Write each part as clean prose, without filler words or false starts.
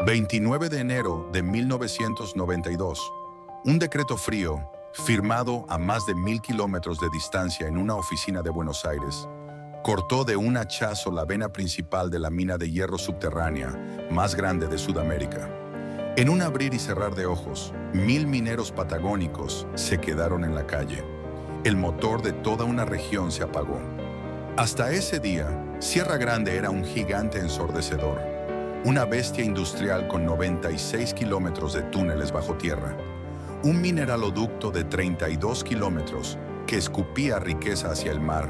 29 de enero de 1992. Un decreto frío, firmado a más de 1000 kilómetros de distancia en una oficina de Buenos Aires, cortó de un hachazo la vena principal de la mina de hierro subterránea más grande de Sudamérica. En un abrir y cerrar de ojos, 1000 mineros patagónicos se quedaron en la calle. El motor de toda una región se apagó. Hasta ese día, Sierra Grande era un gigante ensordecedor, una bestia industrial con 96 kilómetros de túneles bajo tierra, un mineraloducto de 32 kilómetros que escupía riqueza hacia el mar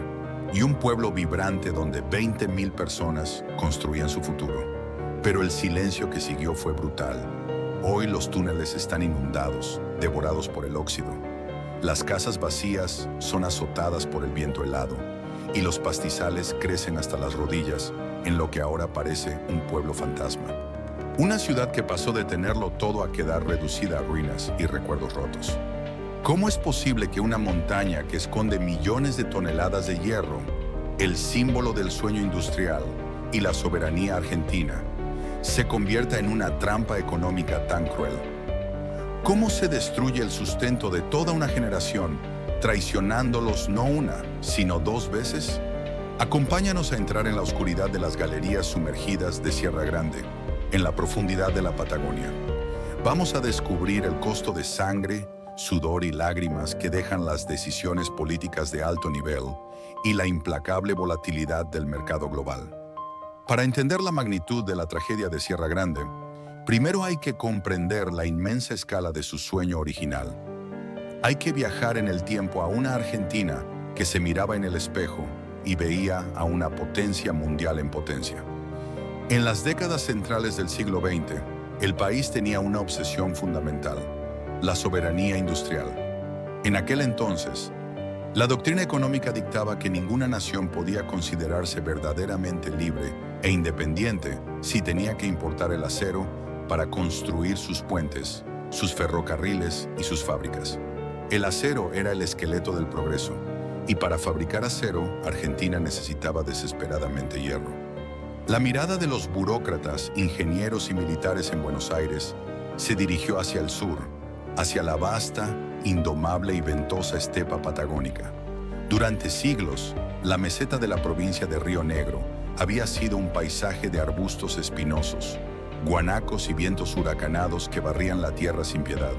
y un pueblo vibrante donde 20.000 personas construían su futuro. Pero el silencio que siguió fue brutal. Hoy los túneles están inundados, devorados por el óxido. Las casas vacías son azotadas por el viento helado y los pastizales crecen hasta las rodillas en lo que ahora parece un pueblo fantasma. Una ciudad que pasó de tenerlo todo a quedar reducida a ruinas y recuerdos rotos. ¿Cómo es posible que una montaña que esconde millones de toneladas de hierro, el símbolo del sueño industrial y la soberanía argentina, se convierta en una trampa económica tan cruel? ¿Cómo se destruye el sustento de toda una generación, traicionándolos no una, sino dos veces? Acompáñanos a entrar en la oscuridad de las galerías sumergidas de Sierra Grande, en la profundidad de la Patagonia. Vamos a descubrir el costo de sangre, sudor y lágrimas que dejan las decisiones políticas de alto nivel y la implacable volatilidad del mercado global. Para entender la magnitud de la tragedia de Sierra Grande, primero hay que comprender la inmensa escala de su sueño original. Hay que viajar en el tiempo a una Argentina que se miraba en el espejo y veía a una potencia mundial en potencia. En las décadas centrales del siglo XX, el país tenía una obsesión fundamental: la soberanía industrial. En aquel entonces, la doctrina económica dictaba que ninguna nación podía considerarse verdaderamente libre e independiente si tenía que importar el acero para construir sus puentes, sus ferrocarriles y sus fábricas. El acero era el esqueleto del progreso, y para fabricar acero, Argentina necesitaba desesperadamente hierro. La mirada de los burócratas, ingenieros y militares en Buenos Aires se dirigió hacia el sur, hacia la vasta, indomable y ventosa estepa patagónica. Durante siglos, la meseta de la provincia de Río Negro había sido un paisaje de arbustos espinosos, guanacos y vientos huracanados que barrían la tierra sin piedad.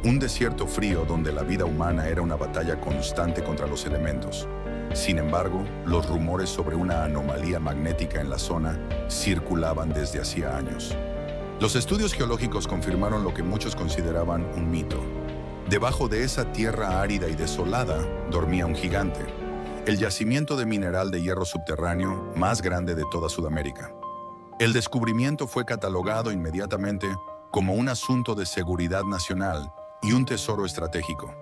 Un desierto frío donde la vida humana era una batalla constante contra los elementos. Sin embargo, los rumores sobre una anomalía magnética en la zona circulaban desde hacía años. Los estudios geológicos confirmaron lo que muchos consideraban un mito. Debajo de esa tierra árida y desolada dormía un gigante, el yacimiento de mineral de hierro subterráneo más grande de toda Sudamérica. El descubrimiento fue catalogado inmediatamente como un asunto de seguridad nacional y un tesoro estratégico.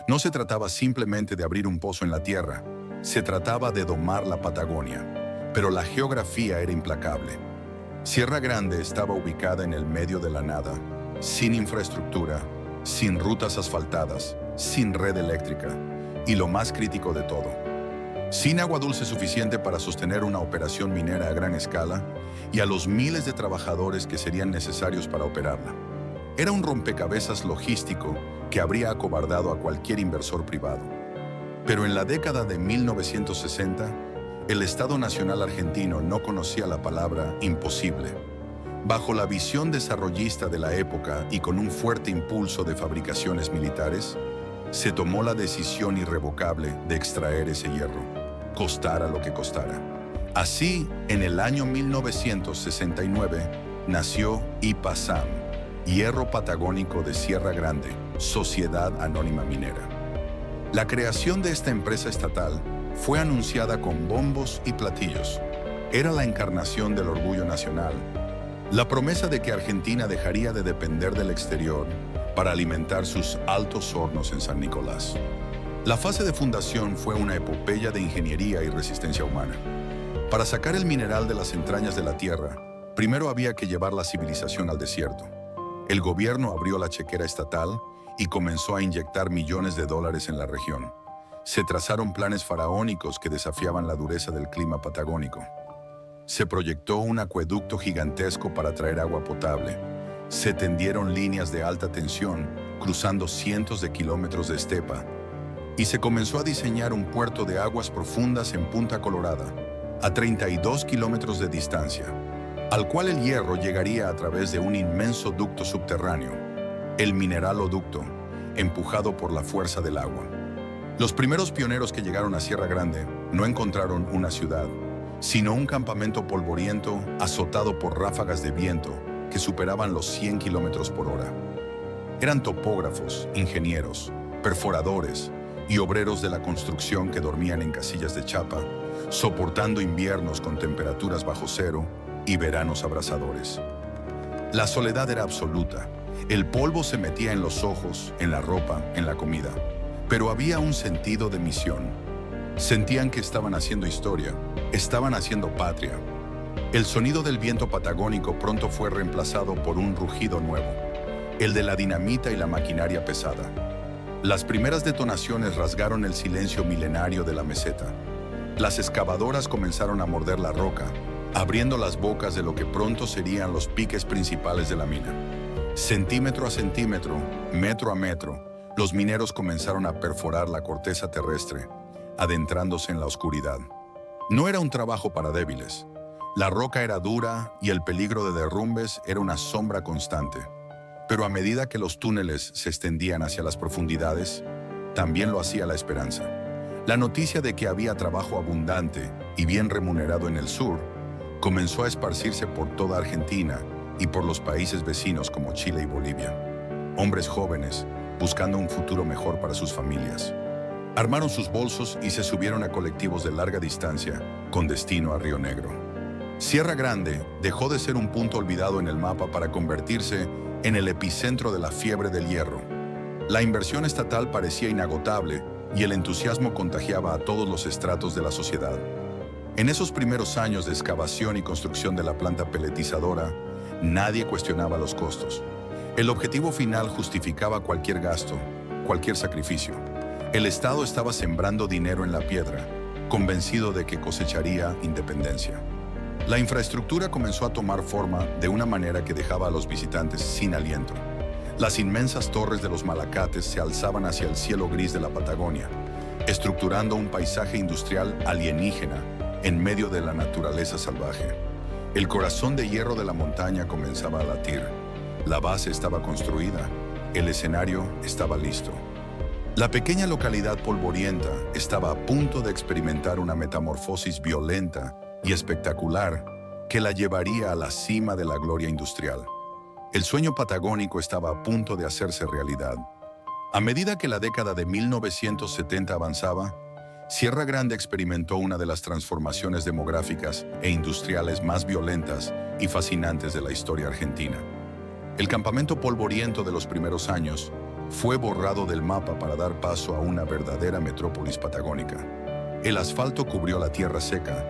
No se trataba simplemente de abrir un pozo en la tierra, se trataba de domar la Patagonia, pero la geografía era implacable. Sierra Grande estaba ubicada en el medio de la nada, sin infraestructura, sin rutas asfaltadas, sin red eléctrica y lo más crítico de todo, sin agua dulce suficiente para sostener una operación minera a gran escala y a los miles de trabajadores que serían necesarios para operarla. Era un rompecabezas logístico que habría acobardado a cualquier inversor privado. Pero en la década de 1960, el Estado Nacional argentino no conocía la palabra imposible. Bajo la visión desarrollista de la época y con un fuerte impulso de fabricaciones militares, se tomó la decisión irrevocable de extraer ese hierro, costara lo que costara. Así, en el año 1969, nació IPASAM, Hierro Patagónico de Sierra Grande, Sociedad Anónima Minera. La creación de esta empresa estatal fue anunciada con bombos y platillos. Era la encarnación del orgullo nacional, la promesa de que Argentina dejaría de depender del exterior para alimentar sus altos hornos en San Nicolás. La fase de fundación fue una epopeya de ingeniería y resistencia humana. Para sacar el mineral de las entrañas de la tierra, primero había que llevar la civilización al desierto. El gobierno abrió la chequera estatal y comenzó a inyectar millones de dólares en la región. Se trazaron planes faraónicos que desafiaban la dureza del clima patagónico. Se proyectó un acueducto gigantesco para traer agua potable. Se tendieron líneas de alta tensión cruzando cientos de kilómetros de estepa. Y se comenzó a diseñar un puerto de aguas profundas en Punta Colorada, a 32 kilómetros de distancia, al cual el hierro llegaría a través de un inmenso ducto subterráneo, el mineraloducto, empujado por la fuerza del agua. Los primeros pioneros que llegaron a Sierra Grande no encontraron una ciudad, sino un campamento polvoriento azotado por ráfagas de viento que superaban los 100 kilómetros por hora. Eran topógrafos, ingenieros, perforadores y obreros de la construcción que dormían en casillas de chapa, soportando inviernos con temperaturas bajo cero y veranos abrasadores. La soledad era absoluta. El polvo se metía en los ojos, en la ropa, en la comida. Pero había un sentido de misión. Sentían que estaban haciendo historia, estaban haciendo patria. El sonido del viento patagónico pronto fue reemplazado por un rugido nuevo, el de la dinamita y la maquinaria pesada. Las primeras detonaciones rasgaron el silencio milenario de la meseta. Las excavadoras comenzaron a morder la roca, abriendo las bocas de lo que pronto serían los piques principales de la mina. Centímetro a centímetro, metro a metro, los mineros comenzaron a perforar la corteza terrestre, adentrándose en la oscuridad. No era un trabajo para débiles. La roca era dura y el peligro de derrumbes era una sombra constante. Pero a medida que los túneles se extendían hacia las profundidades, también lo hacía la esperanza. La noticia de que había trabajo abundante y bien remunerado en el sur comenzó a esparcirse por toda Argentina y por los países vecinos como Chile y Bolivia. Hombres jóvenes, buscando un futuro mejor para sus familias, armaron sus bolsos y se subieron a colectivos de larga distancia con destino a Río Negro. Sierra Grande dejó de ser un punto olvidado en el mapa para convertirse en el epicentro de la fiebre del hierro. La inversión estatal parecía inagotable y el entusiasmo contagiaba a todos los estratos de la sociedad. En esos primeros años de excavación y construcción de la planta peletizadora, nadie cuestionaba los costos. El objetivo final justificaba cualquier gasto, cualquier sacrificio. El Estado estaba sembrando dinero en la piedra, convencido de que cosecharía independencia. La infraestructura comenzó a tomar forma de una manera que dejaba a los visitantes sin aliento. Las inmensas torres de los Malacates se alzaban hacia el cielo gris de la Patagonia, estructurando un paisaje industrial alienígena en medio de la naturaleza salvaje. El corazón de hierro de la montaña comenzaba a latir. La base estaba construida, el escenario estaba listo. La pequeña localidad polvorienta estaba a punto de experimentar una metamorfosis violenta y espectacular que la llevaría a la cima de la gloria industrial. El sueño patagónico estaba a punto de hacerse realidad. A medida que la década de 1970 avanzaba, Sierra Grande experimentó una de las transformaciones demográficas e industriales más violentas y fascinantes de la historia argentina. El campamento polvoriento de los primeros años fue borrado del mapa para dar paso a una verdadera metrópolis patagónica. El asfalto cubrió la tierra seca,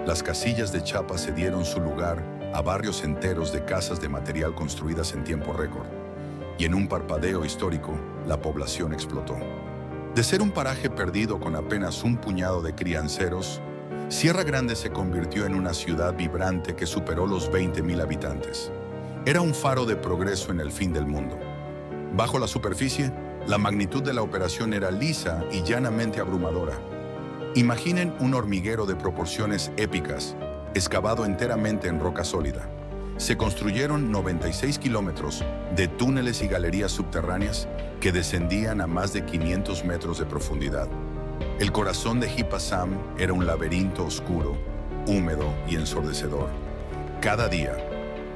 las casillas de chapa cedieron su lugar a barrios enteros de casas de material construidas en tiempo récord, y en un parpadeo histórico, la población explotó. De ser un paraje perdido con apenas un puñado de crianceros, Sierra Grande se convirtió en una ciudad vibrante que superó los 20.000 habitantes. Era un faro de progreso en el fin del mundo. Bajo la superficie, la magnitud de la operación era lisa y llanamente abrumadora. Imaginen un hormiguero de proporciones épicas, excavado enteramente en roca sólida. Se construyeron 96 kilómetros de túneles y galerías subterráneas que descendían a más de 500 metros de profundidad. El corazón de Hippasam era un laberinto oscuro, húmedo y ensordecedor. Cada día,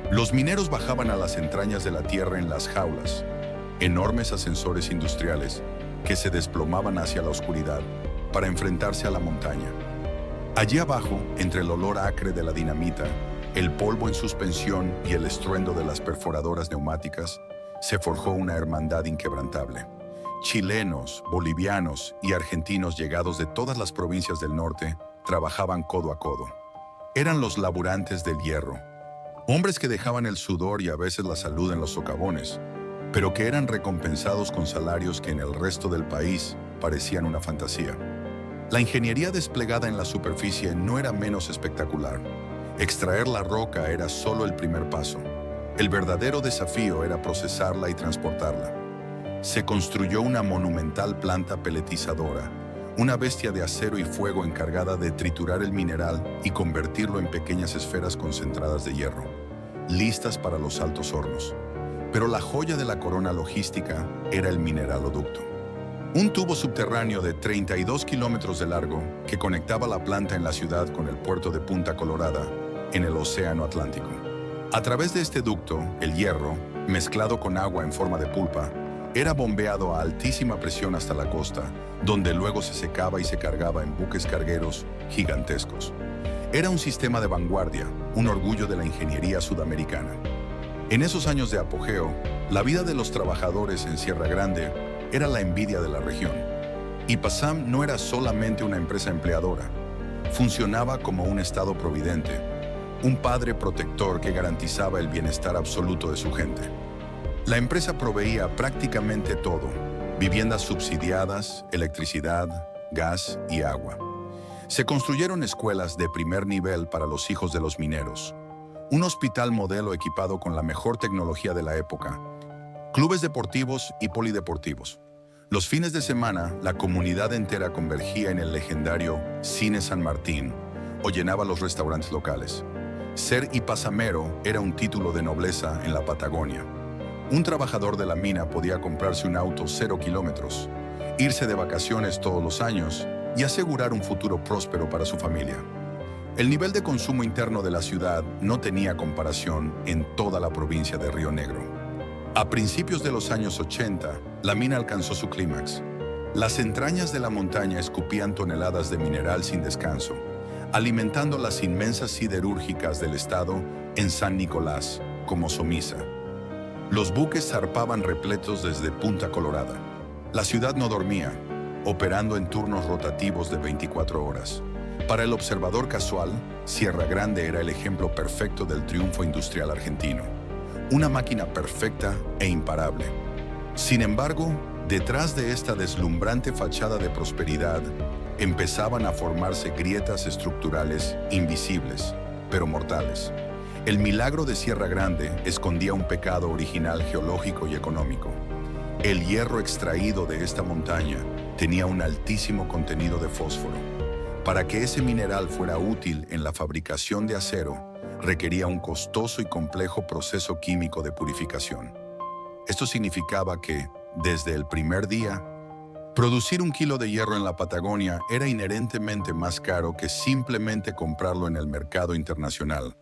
los mineros bajaban a las entrañas de la tierra en las jaulas, enormes ascensores industriales que se desplomaban hacia la oscuridad para enfrentarse a la montaña. Allí abajo, entre el olor acre de la dinamita, el polvo en suspensión y el estruendo de las perforadoras neumáticas, se forjó una hermandad inquebrantable. Chilenos, bolivianos y argentinos llegados de todas las provincias del norte trabajaban codo a codo. Eran los laburantes del hierro, hombres que dejaban el sudor y a veces la salud en los socavones, pero que eran recompensados con salarios que en el resto del país parecían una fantasía. La ingeniería desplegada en la superficie no era menos espectacular. Extraer la roca era solo el primer paso. El verdadero desafío era procesarla y transportarla. Se construyó una monumental planta peletizadora, una bestia de acero y fuego encargada de triturar el mineral y convertirlo en pequeñas esferas concentradas de hierro, listas para los altos hornos. Pero la joya de la corona logística era el mineraloducto. Un tubo subterráneo de 32 kilómetros de largo que conectaba la planta en la ciudad con el puerto de Punta Colorada, en el Océano Atlántico. A través de este ducto, el hierro, mezclado con agua en forma de pulpa, era bombeado a altísima presión hasta la costa, donde luego se secaba y se cargaba en buques cargueros gigantescos. Era un sistema de vanguardia, un orgullo de la ingeniería sudamericana. En esos años de apogeo, la vida de los trabajadores en Sierra Grande era la envidia de la región. IPASAM no era solamente una empresa empleadora, funcionaba como un estado providente, un padre protector que garantizaba el bienestar absoluto de su gente. La empresa proveía prácticamente todo: viviendas subsidiadas, electricidad, gas y agua. Se construyeron escuelas de primer nivel para los hijos de los mineros, un hospital modelo equipado con la mejor tecnología de la época, clubes deportivos y polideportivos. Los fines de semana, la comunidad entera convergía en el legendario Cine San Martín o llenaba los restaurantes locales. Ser ipasamero era un título de nobleza en la Patagonia. Un trabajador de la mina podía comprarse un auto 0 kilómetros, irse de vacaciones todos los años y asegurar un futuro próspero para su familia. El nivel de consumo interno de la ciudad no tenía comparación en toda la provincia de Río Negro. A principios de los años 80, la mina alcanzó su clímax. Las entrañas de la montaña escupían toneladas de mineral sin descanso, alimentando las inmensas siderúrgicas del estado en San Nicolás, como Somisa. Los buques zarpaban repletos desde Punta Colorada. La ciudad no dormía, operando en turnos rotativos de 24 horas. Para el observador casual, Sierra Grande era el ejemplo perfecto del triunfo industrial argentino. Una máquina perfecta e imparable. Sin embargo, detrás de esta deslumbrante fachada de prosperidad, empezaban a formarse grietas estructurales invisibles, pero mortales. El milagro de Sierra Grande escondía un pecado original geológico y económico. El hierro extraído de esta montaña tenía un altísimo contenido de fósforo. Para que ese mineral fuera útil en la fabricación de acero, requería un costoso y complejo proceso químico de purificación. Esto significaba que, desde el primer día, producir 1 kilo de hierro en la Patagonia era inherentemente más caro que simplemente comprarlo en el mercado internacional,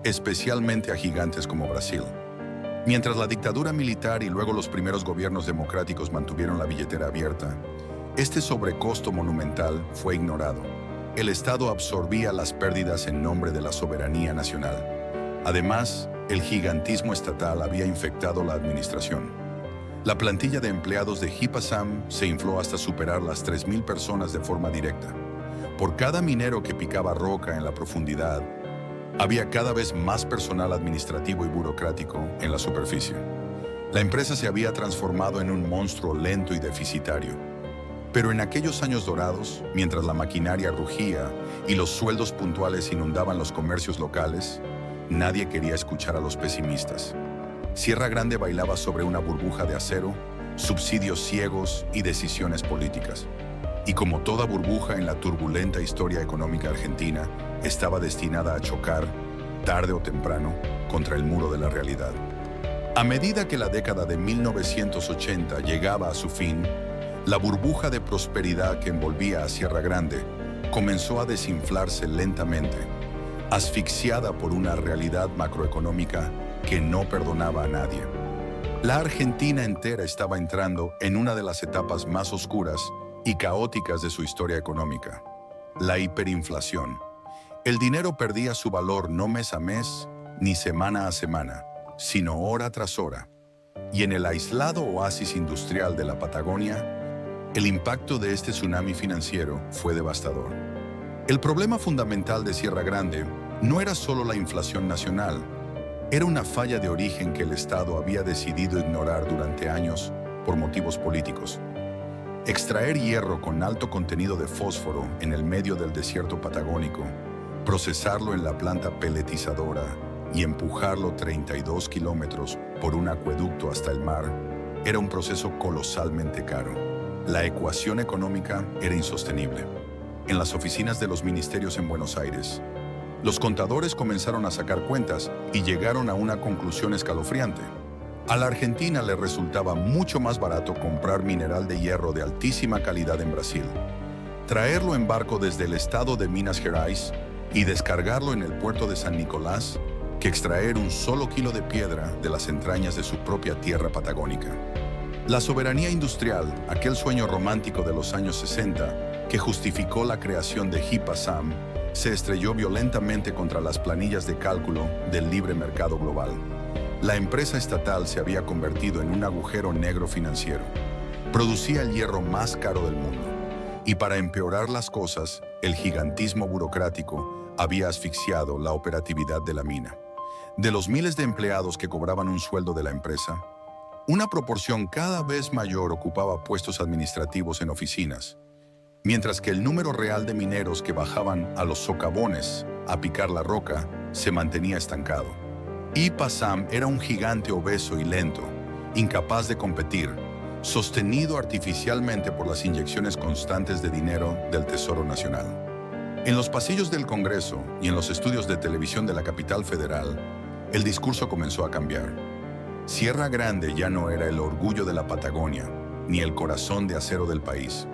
especialmente a gigantes como Brasil. Mientras la dictadura militar y luego los primeros gobiernos democráticos mantuvieron la billetera abierta, este sobrecosto monumental fue ignorado. El Estado absorbía las pérdidas en nombre de la soberanía nacional. Además, el gigantismo estatal había infectado la administración. La plantilla de empleados de IPASAM se infló hasta superar las 3,000 personas de forma directa. Por cada minero que picaba roca en la profundidad, había cada vez más personal administrativo y burocrático en la superficie. La empresa se había transformado en un monstruo lento y deficitario. Pero en aquellos años dorados, mientras la maquinaria rugía y los sueldos puntuales inundaban los comercios locales, nadie quería escuchar a los pesimistas. Sierra Grande bailaba sobre una burbuja de acero, subsidios ciegos y decisiones políticas. Y como toda burbuja en la turbulenta historia económica argentina, estaba destinada a chocar, tarde o temprano, contra el muro de la realidad. A medida que la década de 1980 llegaba a su fin, la burbuja de prosperidad que envolvía a Sierra Grande comenzó a desinflarse lentamente, asfixiada por una realidad macroeconómica que no perdonaba a nadie. La Argentina entera estaba entrando en una de las etapas más oscuras y caóticas de su historia económica: la hiperinflación. El dinero perdía su valor no mes a mes, ni semana a semana, sino hora tras hora. Y en el aislado oasis industrial de la Patagonia, el impacto de este tsunami financiero fue devastador. El problema fundamental de Sierra Grande no era solo la inflación nacional, era una falla de origen que el Estado había decidido ignorar durante años por motivos políticos. Extraer hierro con alto contenido de fósforo en el medio del desierto patagónico procesarlo en la planta peletizadora y empujarlo 32 kilómetros por un acueducto hasta el mar era un proceso colosalmente caro. La ecuación económica era insostenible. En las oficinas de los ministerios en Buenos Aires, los contadores comenzaron a sacar cuentas y llegaron a una conclusión escalofriante. A la Argentina le resultaba mucho más barato comprar mineral de hierro de altísima calidad en Brasil, traerlo en barco desde el estado de Minas Gerais y descargarlo en el puerto de San Nicolás que extraer un solo kilo de piedra de las entrañas de su propia tierra patagónica. La soberanía industrial, aquel sueño romántico de los años 60 que justificó la creación de HIPASAM, se estrelló violentamente contra las planillas de cálculo del libre mercado global. La empresa estatal se había convertido en un agujero negro financiero. Producía el hierro más caro del mundo. Y para empeorar las cosas, el gigantismo burocrático había asfixiado la operatividad de la mina. De los miles de empleados que cobraban un sueldo de la empresa, una proporción cada vez mayor ocupaba puestos administrativos en oficinas, mientras que el número real de mineros que bajaban a los socavones a picar la roca se mantenía estancado. HIPASAM era un gigante obeso y lento, incapaz de competir, sostenido artificialmente por las inyecciones constantes de dinero del Tesoro Nacional. En los pasillos del Congreso y en los estudios de televisión de la capital federal, el discurso comenzó a cambiar. Sierra Grande ya no era el orgullo de la Patagonia, ni el corazón de acero del país.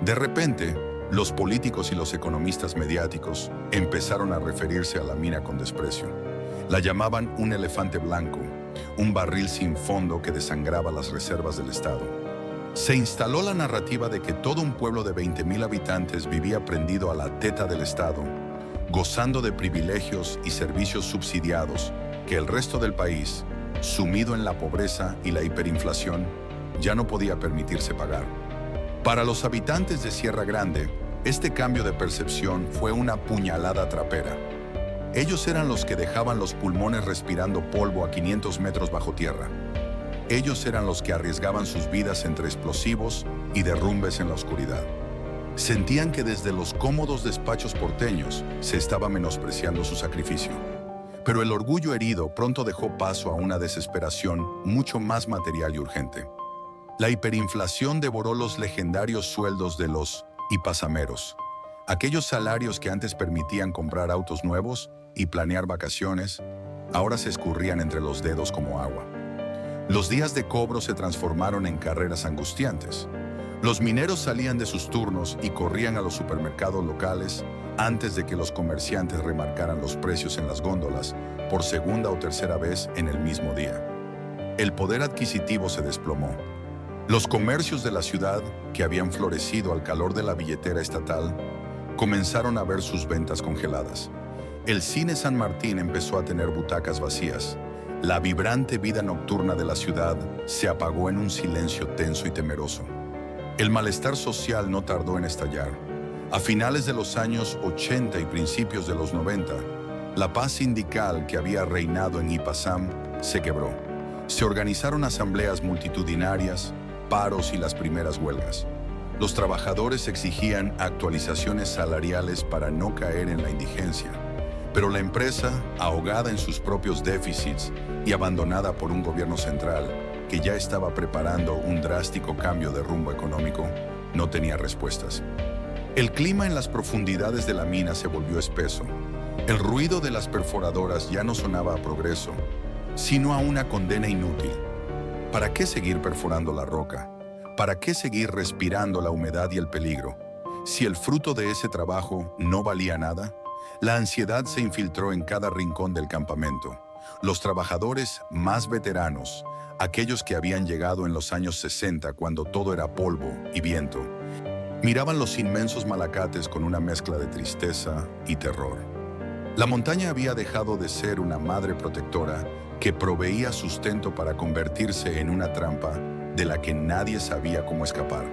De repente, los políticos y los economistas mediáticos empezaron a referirse a la mina con desprecio. La llamaban un elefante blanco, un barril sin fondo que desangraba las reservas del Estado. Se instaló la narrativa de que todo un pueblo de 20,000 habitantes vivía prendido a la teta del Estado, gozando de privilegios y servicios subsidiados que el resto del país, sumido en la pobreza y la hiperinflación, ya no podía permitirse pagar. Para los habitantes de Sierra Grande, este cambio de percepción fue una puñalada trapera. Ellos eran los que dejaban los pulmones respirando polvo a 500 metros bajo tierra. Ellos eran los que arriesgaban sus vidas entre explosivos y derrumbes en la oscuridad. Sentían que desde los cómodos despachos porteños se estaba menospreciando su sacrificio. Pero el orgullo herido pronto dejó paso a una desesperación mucho más material y urgente. La hiperinflación devoró los legendarios sueldos de los hipasameros, aquellos salarios que antes permitían comprar autos nuevos y planear vacaciones, ahora se escurrían entre los dedos como agua. Los días de cobro se transformaron en carreras angustiantes. Los mineros salían de sus turnos y corrían a los supermercados locales antes de que los comerciantes remarcaran los precios en las góndolas por segunda o tercera vez en el mismo día. El poder adquisitivo se desplomó. Los comercios de la ciudad, que habían florecido al calor de la billetera estatal, comenzaron a ver sus ventas congeladas. El cine San Martín empezó a tener butacas vacías. La vibrante vida nocturna de la ciudad se apagó en un silencio tenso y temeroso. El malestar social no tardó en estallar. A finales de los años 80 y principios de los 90, la paz sindical que había reinado en HIPASAM se quebró. Se organizaron asambleas multitudinarias, paros y las primeras huelgas. Los trabajadores exigían actualizaciones salariales para no caer en la indigencia. Pero la empresa, ahogada en sus propios déficits y abandonada por un gobierno central que ya estaba preparando un drástico cambio de rumbo económico, no tenía respuestas. El clima en las profundidades de la mina se volvió espeso. El ruido de las perforadoras ya no sonaba a progreso, sino a una condena inútil. ¿Para qué seguir perforando la roca? ¿Para qué seguir respirando la humedad y el peligro? Si el fruto de ese trabajo no valía nada, la ansiedad se infiltró en cada rincón del campamento. Los trabajadores más veteranos, aquellos que habían llegado en los años 60 cuando todo era polvo y viento, miraban los inmensos malacates con una mezcla de tristeza y terror. La montaña había dejado de ser una madre protectora que proveía sustento para convertirse en una trampa de la que nadie sabía cómo escapar.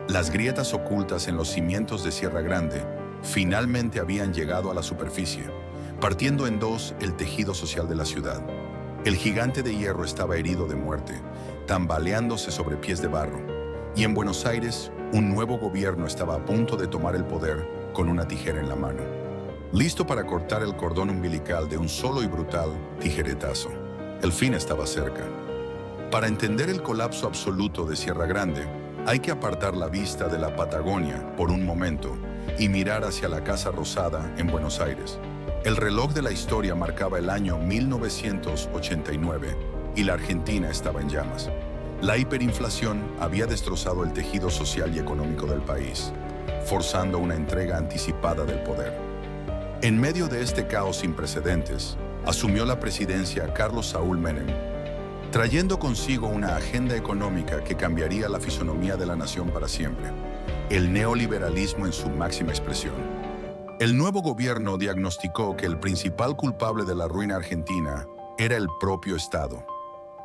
Las grietas ocultas en los cimientos de Sierra Grande finalmente habían llegado a la superficie, partiendo en dos el tejido social de la ciudad. El gigante de hierro estaba herido de muerte, tambaleándose sobre pies de barro, y en Buenos Aires un nuevo gobierno estaba a punto de tomar el poder con una tijera en la mano. listo para cortar el cordón umbilical de un solo y brutal tijeretazo. El fin estaba cerca. Para entender el colapso absoluto de Sierra Grande, hay que apartar la vista de la Patagonia por un momento y mirar hacia la Casa Rosada en Buenos Aires. El reloj de la historia marcaba el año 1989 y la Argentina estaba en llamas. La hiperinflación había destrozado el tejido social y económico del país, forzando una entrega anticipada del poder. En medio de este caos sin precedentes, asumió la presidencia Carlos Saúl Menem, trayendo consigo una agenda económica que cambiaría la fisonomía de la nación para siempre, el neoliberalismo en su máxima expresión. El nuevo gobierno diagnosticó que el principal culpable de la ruina argentina era el propio Estado.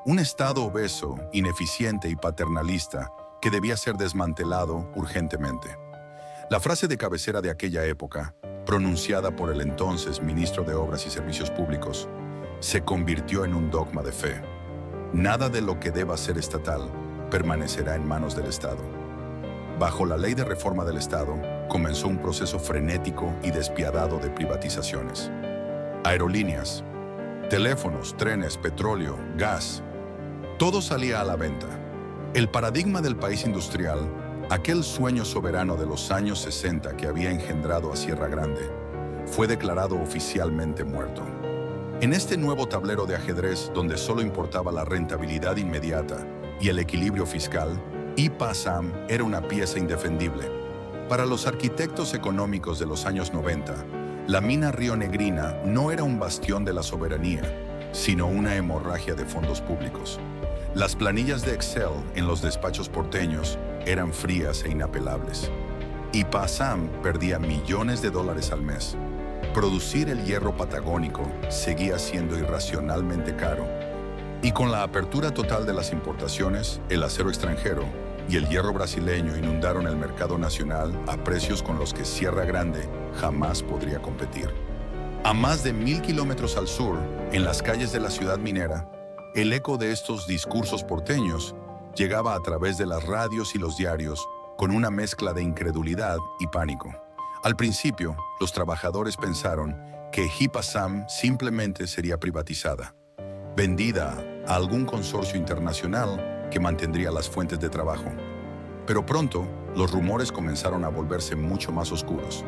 Un Estado obeso, ineficiente y paternalista que debía ser desmantelado urgentemente. La frase de cabecera de aquella época, pronunciada por el entonces ministro de Obras y Servicios Públicos, se convirtió en un dogma de fe. Nada de lo que deba ser estatal permanecerá en manos del Estado. Bajo la Ley de Reforma del Estado, comenzó un proceso frenético y despiadado de privatizaciones. Aerolíneas, teléfonos, trenes, petróleo, gas, todo salía a la venta. El paradigma del país industrial, aquel sueño soberano de los años 60 que había engendrado a Sierra Grande, fue declarado oficialmente muerto. En este nuevo tablero de ajedrez donde solo importaba la rentabilidad inmediata y el equilibrio fiscal, IPASAM era una pieza indefendible. Para los arquitectos económicos de los años 90, la mina Río Negrina no era un bastión de la soberanía, sino una hemorragia de fondos públicos. Las planillas de Excel en los despachos porteños eran frías e inapelables. IPASAM perdía millones de dólares al mes. Producir el hierro patagónico seguía siendo irracionalmente caro, y con la apertura total de las importaciones, el acero extranjero y el hierro brasileño inundaron el mercado nacional a precios con los que Sierra Grande jamás podría competir. A más de 1000 kilómetros al sur, en las calles de la ciudad minera, el eco de estos discursos porteños llegaba a través de las radios y los diarios con una mezcla de incredulidad y pánico. Al principio, los trabajadores pensaron que IPASAM simplemente sería privatizada, vendida a algún consorcio internacional que mantendría las fuentes de trabajo. Pero pronto, los rumores comenzaron a volverse mucho más oscuros.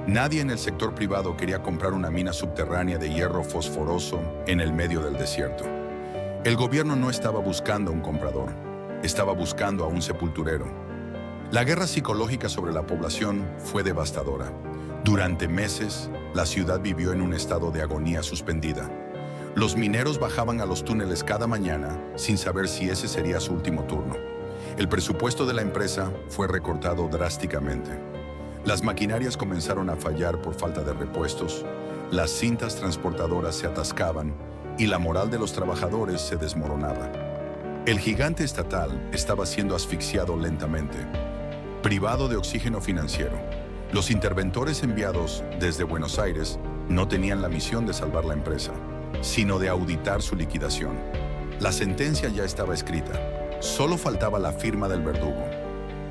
Nadie en el sector privado quería comprar una mina subterránea de hierro fosforoso en el medio del desierto. El gobierno no estaba buscando un comprador, estaba buscando a un sepulturero. La guerra psicológica sobre la población fue devastadora. Durante meses, la ciudad vivió en un estado de agonía suspendida. Los mineros bajaban a los túneles cada mañana sin saber si ese sería su último turno. El presupuesto de la empresa fue recortado drásticamente. Las maquinarias comenzaron a fallar por falta de repuestos, las cintas transportadoras se atascaban y la moral de los trabajadores se desmoronaba. El gigante estatal estaba siendo asfixiado lentamente, privado de oxígeno financiero. Los interventores enviados desde Buenos Aires no tenían la misión de salvar la empresa, sino de auditar su liquidación. La sentencia ya estaba escrita, solo faltaba la firma del verdugo.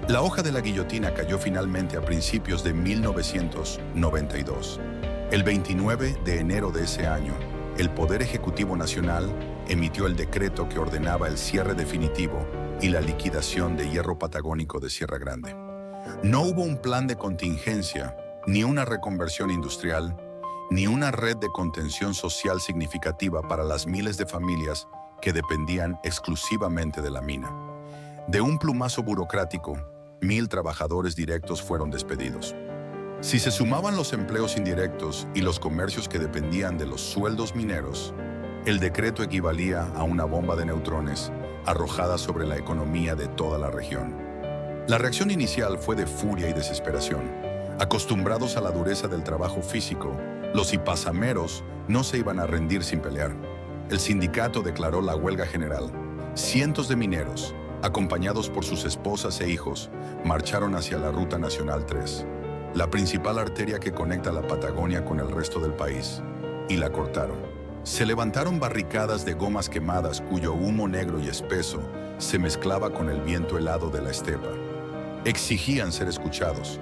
La hoja de la guillotina cayó finalmente a principios de 1992. El 29 de enero de ese año, el Poder Ejecutivo Nacional emitió el decreto que ordenaba el cierre definitivo y la liquidación de hierro patagónico de Sierra Grande. No hubo un plan de contingencia, ni una reconversión industrial, ni una red de contención social significativa para las miles de familias que dependían exclusivamente de la mina. De un plumazo burocrático, 1000 trabajadores directos fueron despedidos. Si se sumaban los empleos indirectos y los comercios que dependían de los sueldos mineros, el decreto equivalía a una bomba de neutrones arrojada sobre la economía de toda la región. La reacción inicial fue de furia y desesperación. Acostumbrados a la dureza del trabajo físico, los ipasameros no se iban a rendir sin pelear. El sindicato declaró la huelga general. Cientos de mineros, acompañados por sus esposas e hijos, marcharon hacia la Ruta Nacional 3, la principal arteria que conecta la Patagonia con el resto del país, y la cortaron. Se levantaron barricadas de gomas quemadas cuyo humo negro y espeso se mezclaba con el viento helado de la estepa. Exigían ser escuchados.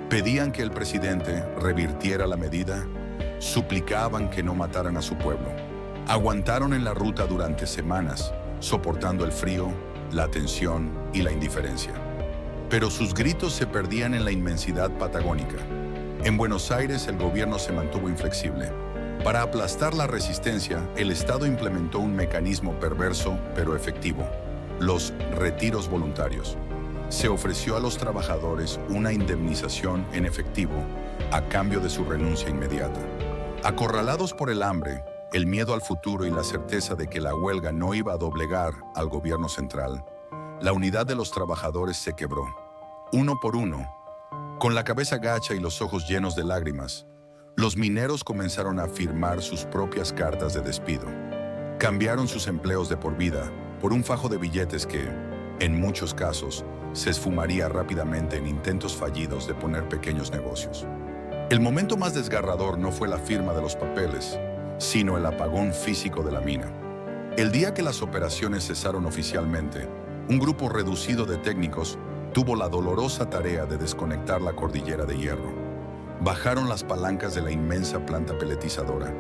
Pedían que el presidente revirtiera la medida, suplicaban que no mataran a su pueblo. Aguantaron en la ruta durante semanas, soportando el frío, la tensión y la indiferencia. Pero sus gritos se perdían en la inmensidad patagónica. En Buenos Aires el gobierno se mantuvo inflexible. Para aplastar la resistencia, el Estado implementó un mecanismo perverso pero efectivo: los retiros voluntarios. Se ofreció a los trabajadores una indemnización en efectivo a cambio de su renuncia inmediata. Acorralados por el hambre, el miedo al futuro y la certeza de que la huelga no iba a doblegar al gobierno central, la unidad de los trabajadores se quebró. Uno por uno, con la cabeza gacha y los ojos llenos de lágrimas, los mineros comenzaron a firmar sus propias cartas de despido. Cambiaron sus empleos de por vida por un fajo de billetes que, en muchos casos, se esfumaría rápidamente en intentos fallidos de poner pequeños negocios. El momento más desgarrador no fue la firma de los papeles, sino el apagón físico de la mina. El día que las operaciones cesaron oficialmente, un grupo reducido de técnicos tuvo la dolorosa tarea de desconectar la cordillera de hierro. Bajaron las palancas de la inmensa planta peletizadora,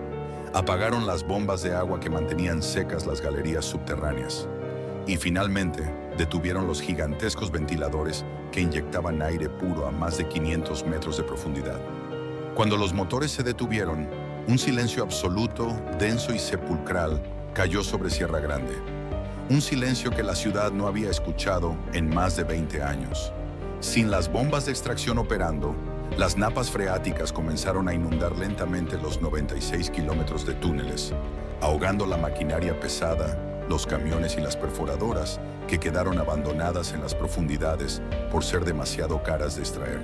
apagaron las bombas de agua que mantenían secas las galerías subterráneas y finalmente detuvieron los gigantescos ventiladores que inyectaban aire puro a más de 500 metros de profundidad. Cuando los motores se detuvieron, un silencio absoluto, denso y sepulcral cayó sobre Sierra Grande. Un silencio que la ciudad no había escuchado en más de 20 años. Sin las bombas de extracción operando, las napas freáticas comenzaron a inundar lentamente los 96 kilómetros de túneles, ahogando la maquinaria pesada, los camiones y las perforadoras que quedaron abandonadas en las profundidades por ser demasiado caras de extraer.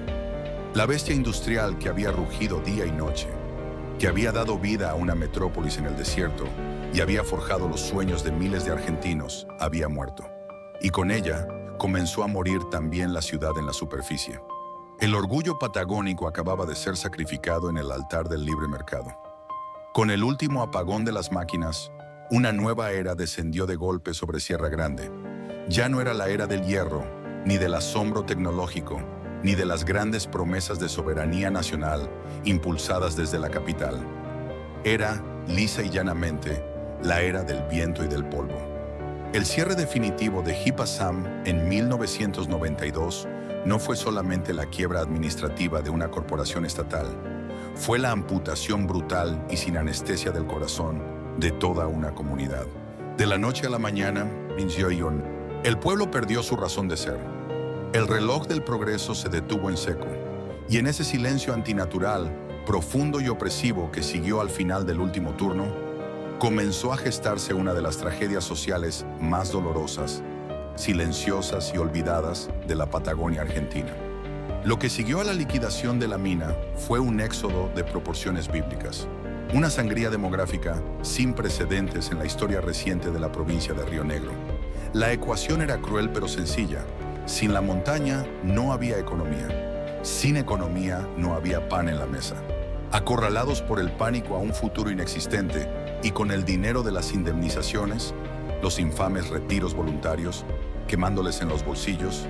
La bestia industrial que había rugido día y noche, que había dado vida a una metrópolis en el desierto y había forjado los sueños de miles de argentinos, había muerto. Y con ella comenzó a morir también la ciudad en la superficie. El orgullo patagónico acababa de ser sacrificado en el altar del libre mercado. Con el último apagón de las máquinas, una nueva era descendió de golpe sobre Sierra Grande. Ya no era la era del hierro, ni del asombro tecnológico, ni de las grandes promesas de soberanía nacional impulsadas desde la capital. Era, lisa y llanamente, la era del viento y del polvo. El cierre definitivo de Hipassam en 1992 no fue solamente la quiebra administrativa de una corporación estatal, fue la amputación brutal y sin anestesia del corazón de toda una comunidad. De la noche a la mañana, el pueblo perdió su razón de ser. El reloj del progreso se detuvo en seco, y en ese silencio antinatural, profundo y opresivo que siguió al final del último turno, comenzó a gestarse una de las tragedias sociales más dolorosas, silenciosas y olvidadas de la Patagonia argentina. Lo que siguió a la liquidación de la mina fue un éxodo de proporciones bíblicas, una sangría demográfica sin precedentes en la historia reciente de la provincia de Río Negro. La ecuación era cruel pero sencilla. Sin la montaña no había economía. Sin economía no había pan en la mesa. Acorralados por el pánico a un futuro inexistente y con el dinero de las indemnizaciones, los infames retiros voluntarios, quemándoles en los bolsillos,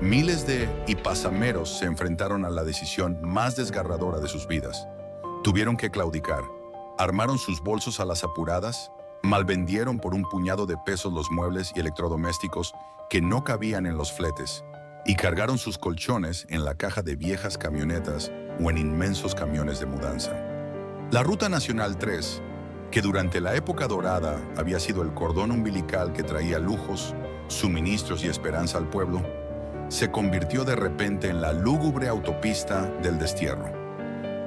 miles de hipasameros se enfrentaron a la decisión más desgarradora de sus vidas. Tuvieron que claudicar, armaron sus bolsos a las apuradas, malvendieron por un puñado de pesos los muebles y electrodomésticos que no cabían en los fletes y cargaron sus colchones en la caja de viejas camionetas o en inmensos camiones de mudanza. La Ruta Nacional 3, que durante la época dorada había sido el cordón umbilical que traía lujos, suministros y esperanza al pueblo, se convirtió de repente en la lúgubre autopista del destierro.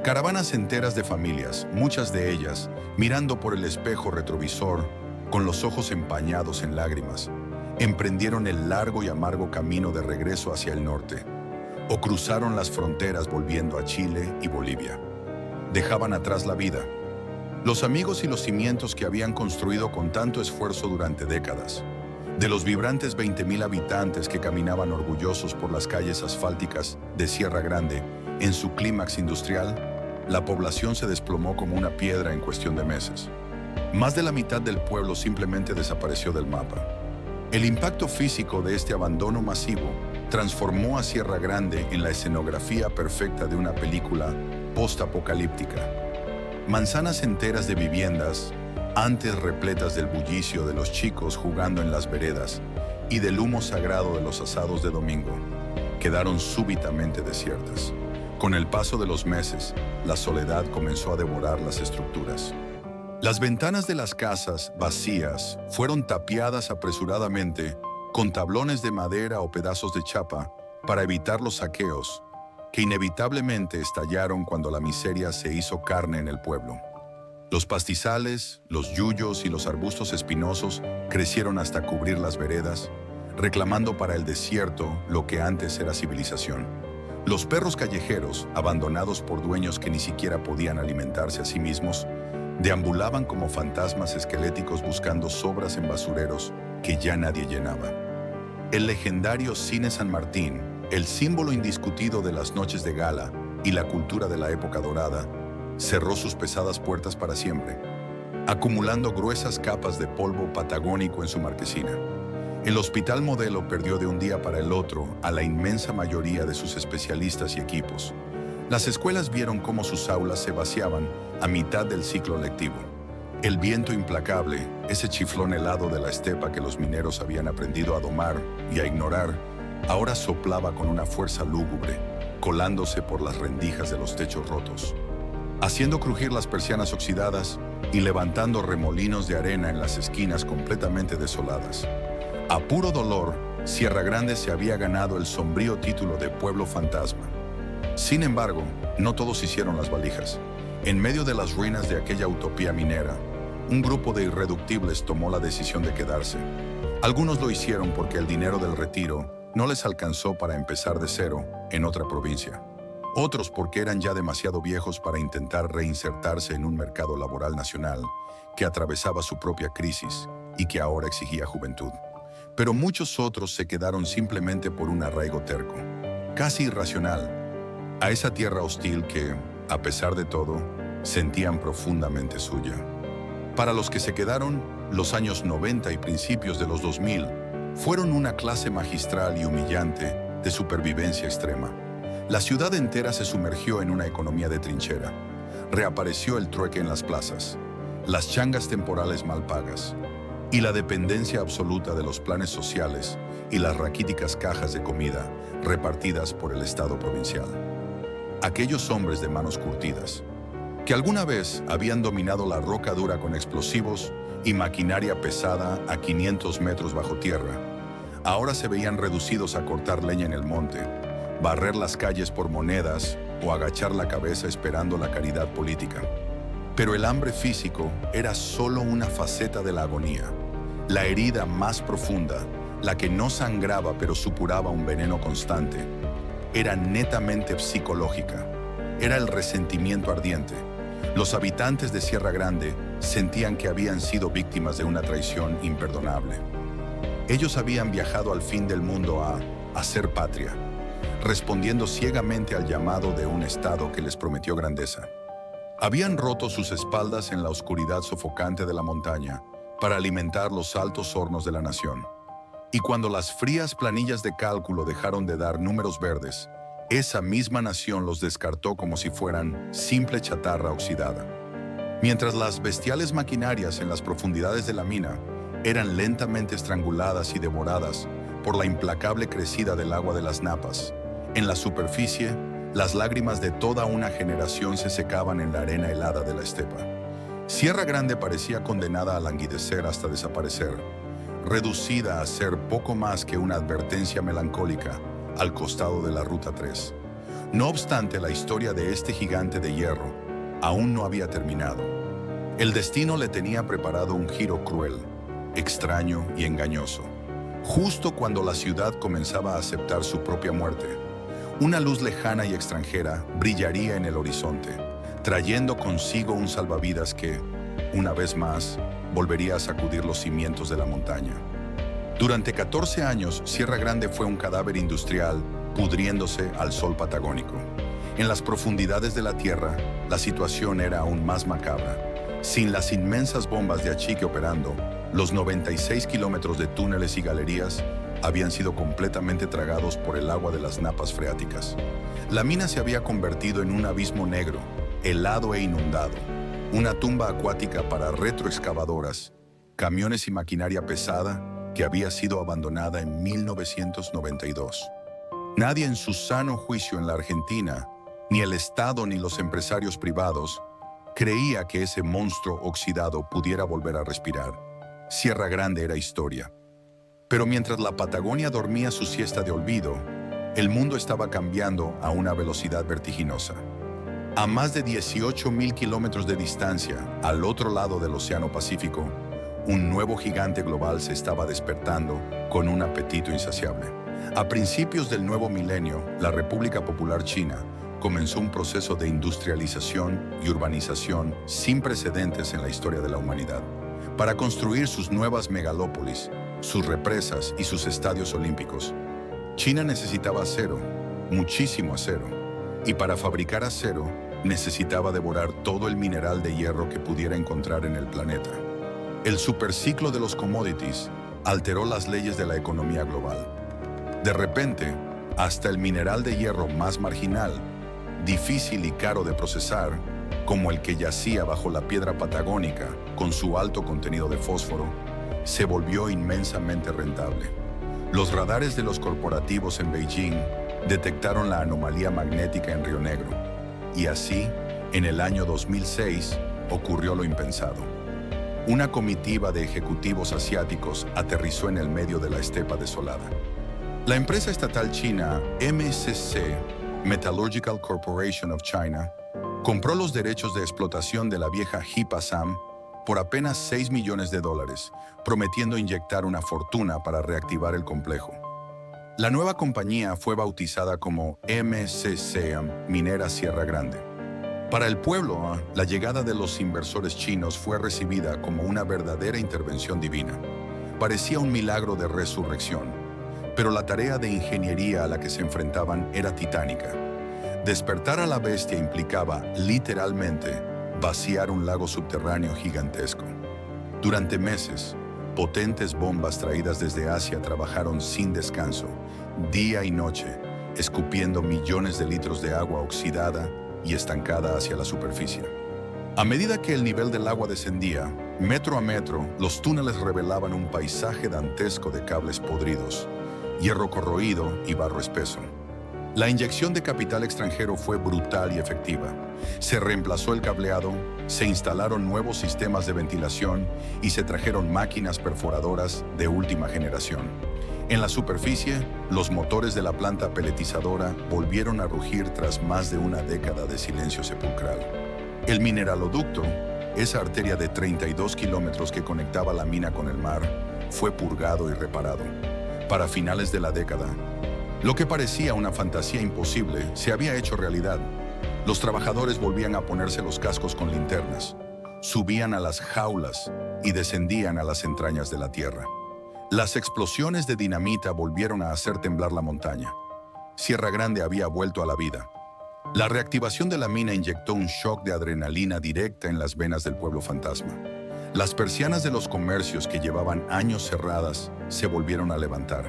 Caravanas enteras de familias, muchas de ellas mirando por el espejo retrovisor, con los ojos empañados en lágrimas, emprendieron el largo y amargo camino de regreso hacia el norte, o cruzaron las fronteras volviendo a Chile y Bolivia. Dejaban atrás la vida, los amigos y los cimientos que habían construido con tanto esfuerzo durante décadas. De los vibrantes 20.000 habitantes que caminaban orgullosos por las calles asfálticas de Sierra Grande en su clímax industrial, la población se desplomó como una piedra en cuestión de meses. Más de la mitad del pueblo simplemente desapareció del mapa. El impacto físico de este abandono masivo transformó a Sierra Grande en la escenografía perfecta de una película post-apocalíptica. Manzanas enteras de viviendas, antes repletas del bullicio de los chicos jugando en las veredas y del humo sagrado de los asados de domingo, quedaron súbitamente desiertas. Con el paso de los meses, la soledad comenzó a devorar las estructuras. Las ventanas de las casas, vacías, fueron tapiadas apresuradamente con tablones de madera o pedazos de chapa para evitar los saqueos, que inevitablemente estallaron cuando la miseria se hizo carne en el pueblo. Los pastizales, los yuyos y los arbustos espinosos crecieron hasta cubrir las veredas, reclamando para el desierto lo que antes era civilización. Los perros callejeros, abandonados por dueños que ni siquiera podían alimentarse a sí mismos, deambulaban como fantasmas esqueléticos buscando sobras en basureros que ya nadie llenaba. El legendario Cine San Martín, el símbolo indiscutido de las noches de gala y la cultura de la época dorada, cerró sus pesadas puertas para siempre, acumulando gruesas capas de polvo patagónico en su marquesina. El Hospital Modelo perdió de un día para el otro a la inmensa mayoría de sus especialistas y equipos. Las escuelas vieron cómo sus aulas se vaciaban a mitad del ciclo lectivo. El viento implacable, ese chiflón helado de la estepa que los mineros habían aprendido a domar y a ignorar, ahora soplaba con una fuerza lúgubre, colándose por las rendijas de los techos rotos, haciendo crujir las persianas oxidadas y levantando remolinos de arena en las esquinas completamente desoladas. A puro dolor, Sierra Grande se había ganado el sombrío título de pueblo fantasma. Sin embargo, no todos hicieron las valijas. En medio de las ruinas de aquella utopía minera, un grupo de irreductibles tomó la decisión de quedarse. Algunos lo hicieron porque el dinero del retiro no les alcanzó para empezar de cero en otra provincia. Otros porque eran ya demasiado viejos para intentar reinsertarse en un mercado laboral nacional que atravesaba su propia crisis y que ahora exigía juventud. Pero muchos otros se quedaron simplemente por un arraigo terco, casi irracional, a esa tierra hostil que, a pesar de todo, sentían profundamente suya. Para los que se quedaron, los años 90 y principios de los 2000 fueron una clase magistral y humillante de supervivencia extrema. La ciudad entera se sumergió en una economía de trinchera. Reapareció el trueque en las plazas, las changas temporales mal pagas y la dependencia absoluta de los planes sociales y las raquíticas cajas de comida repartidas por el Estado provincial. Aquellos hombres de manos curtidas, que alguna vez habían dominado la roca dura con explosivos y maquinaria pesada a 500 metros bajo tierra, ahora se veían reducidos a cortar leña en el monte, barrer las calles por monedas o agachar la cabeza esperando la caridad política. Pero el hambre físico era solo una faceta de la agonía. La herida más profunda, la que no sangraba pero supuraba un veneno constante, era netamente psicológica. Era el resentimiento ardiente. Los habitantes de Sierra Grande sentían que habían sido víctimas de una traición imperdonable. Ellos habían viajado al fin del mundo a hacer patria, respondiendo ciegamente al llamado de un Estado que les prometió grandeza. Habían roto sus espaldas en la oscuridad sofocante de la montaña para alimentar los altos hornos de la nación. Y cuando las frías planillas de cálculo dejaron de dar números verdes, esa misma nación los descartó como si fueran simple chatarra oxidada. Mientras las bestiales maquinarias en las profundidades de la mina eran lentamente estranguladas y devoradas por la implacable crecida del agua de las napas, en la superficie, las lágrimas de toda una generación se secaban en la arena helada de la estepa. Sierra Grande parecía condenada a languidecer hasta desaparecer, reducida a ser poco más que una advertencia melancólica al costado de la Ruta 3. No obstante, la historia de este gigante de hierro aún no había terminado. El destino le tenía preparado un giro cruel, extraño y engañoso. Justo cuando la ciudad comenzaba a aceptar su propia muerte, una luz lejana y extranjera brillaría en el horizonte, trayendo consigo un salvavidas que, una vez más, volvería a sacudir los cimientos de la montaña. Durante 14 años, Sierra Grande fue un cadáver industrial pudriéndose al sol patagónico. En las profundidades de la tierra, la situación era aún más macabra. Sin las inmensas bombas de achique operando, los 96 kilómetros de túneles y galerías habían sido completamente tragados por el agua de las napas freáticas. La mina se había convertido en un abismo negro, helado e inundado, una tumba acuática para retroexcavadoras, camiones y maquinaria pesada que había sido abandonada en 1992. Nadie en su sano juicio en la Argentina, ni el Estado ni los empresarios privados, creía que ese monstruo oxidado pudiera volver a respirar. Sierra Grande era historia. Pero mientras la Patagonia dormía su siesta de olvido, el mundo estaba cambiando a una velocidad vertiginosa. A más de 18.000 kilómetros de distancia, al otro lado del Océano Pacífico, un nuevo gigante global se estaba despertando con un apetito insaciable. A principios del nuevo milenio, la República Popular China comenzó un proceso de industrialización y urbanización sin precedentes en la historia de la humanidad. Para construir sus nuevas megalópolis, sus represas y sus estadios olímpicos, China necesitaba acero, muchísimo acero, y para fabricar acero necesitaba devorar todo el mineral de hierro que pudiera encontrar en el planeta. El superciclo de los commodities alteró las leyes de la economía global. De repente, hasta el mineral de hierro más marginal, difícil y caro de procesar, como el que yacía bajo la piedra patagónica con su alto contenido de fósforo, se volvió inmensamente rentable. Los radares de los corporativos en Beijing detectaron la anomalía magnética en Río Negro, y así, en el año 2006, ocurrió lo impensado. Una comitiva de ejecutivos asiáticos aterrizó en el medio de la estepa desolada. La empresa estatal china MCC, Metallurgical Corporation of China, compró los derechos de explotación de la vieja Hipasam por apenas $6 millones, prometiendo inyectar una fortuna para reactivar el complejo. La nueva compañía fue bautizada como MCC Minera Sierra Grande. Para el pueblo, la llegada de los inversores chinos fue recibida como una verdadera intervención divina. Parecía un milagro de resurrección, pero la tarea de ingeniería a la que se enfrentaban era titánica. Despertar a la bestia implicaba, literalmente, vaciar un lago subterráneo gigantesco. Durante meses, potentes bombas traídas desde Asia trabajaron sin descanso, día y noche, escupiendo millones de litros de agua oxidada y estancada hacia la superficie. A medida que el nivel del agua descendía, metro a metro, los túneles revelaban un paisaje dantesco de cables podridos, hierro corroído y barro espeso. La inyección de capital extranjero fue brutal y efectiva. Se reemplazó el cableado, se instalaron nuevos sistemas de ventilación y se trajeron máquinas perforadoras de última generación. En la superficie, los motores de la planta peletizadora volvieron a rugir tras más de una década de silencio sepulcral. El mineraloducto, esa arteria de 32 kilómetros que conectaba la mina con el mar, fue purgado y reparado. Para finales de la década, lo que parecía una fantasía imposible se había hecho realidad. Los trabajadores volvían a ponerse los cascos con linternas, subían a las jaulas y descendían a las entrañas de la tierra. Las explosiones de dinamita volvieron a hacer temblar la montaña. Sierra Grande había vuelto a la vida. La reactivación de la mina inyectó un shock de adrenalina directa en las venas del pueblo fantasma. Las persianas de los comercios que llevaban años cerradas se volvieron a levantar.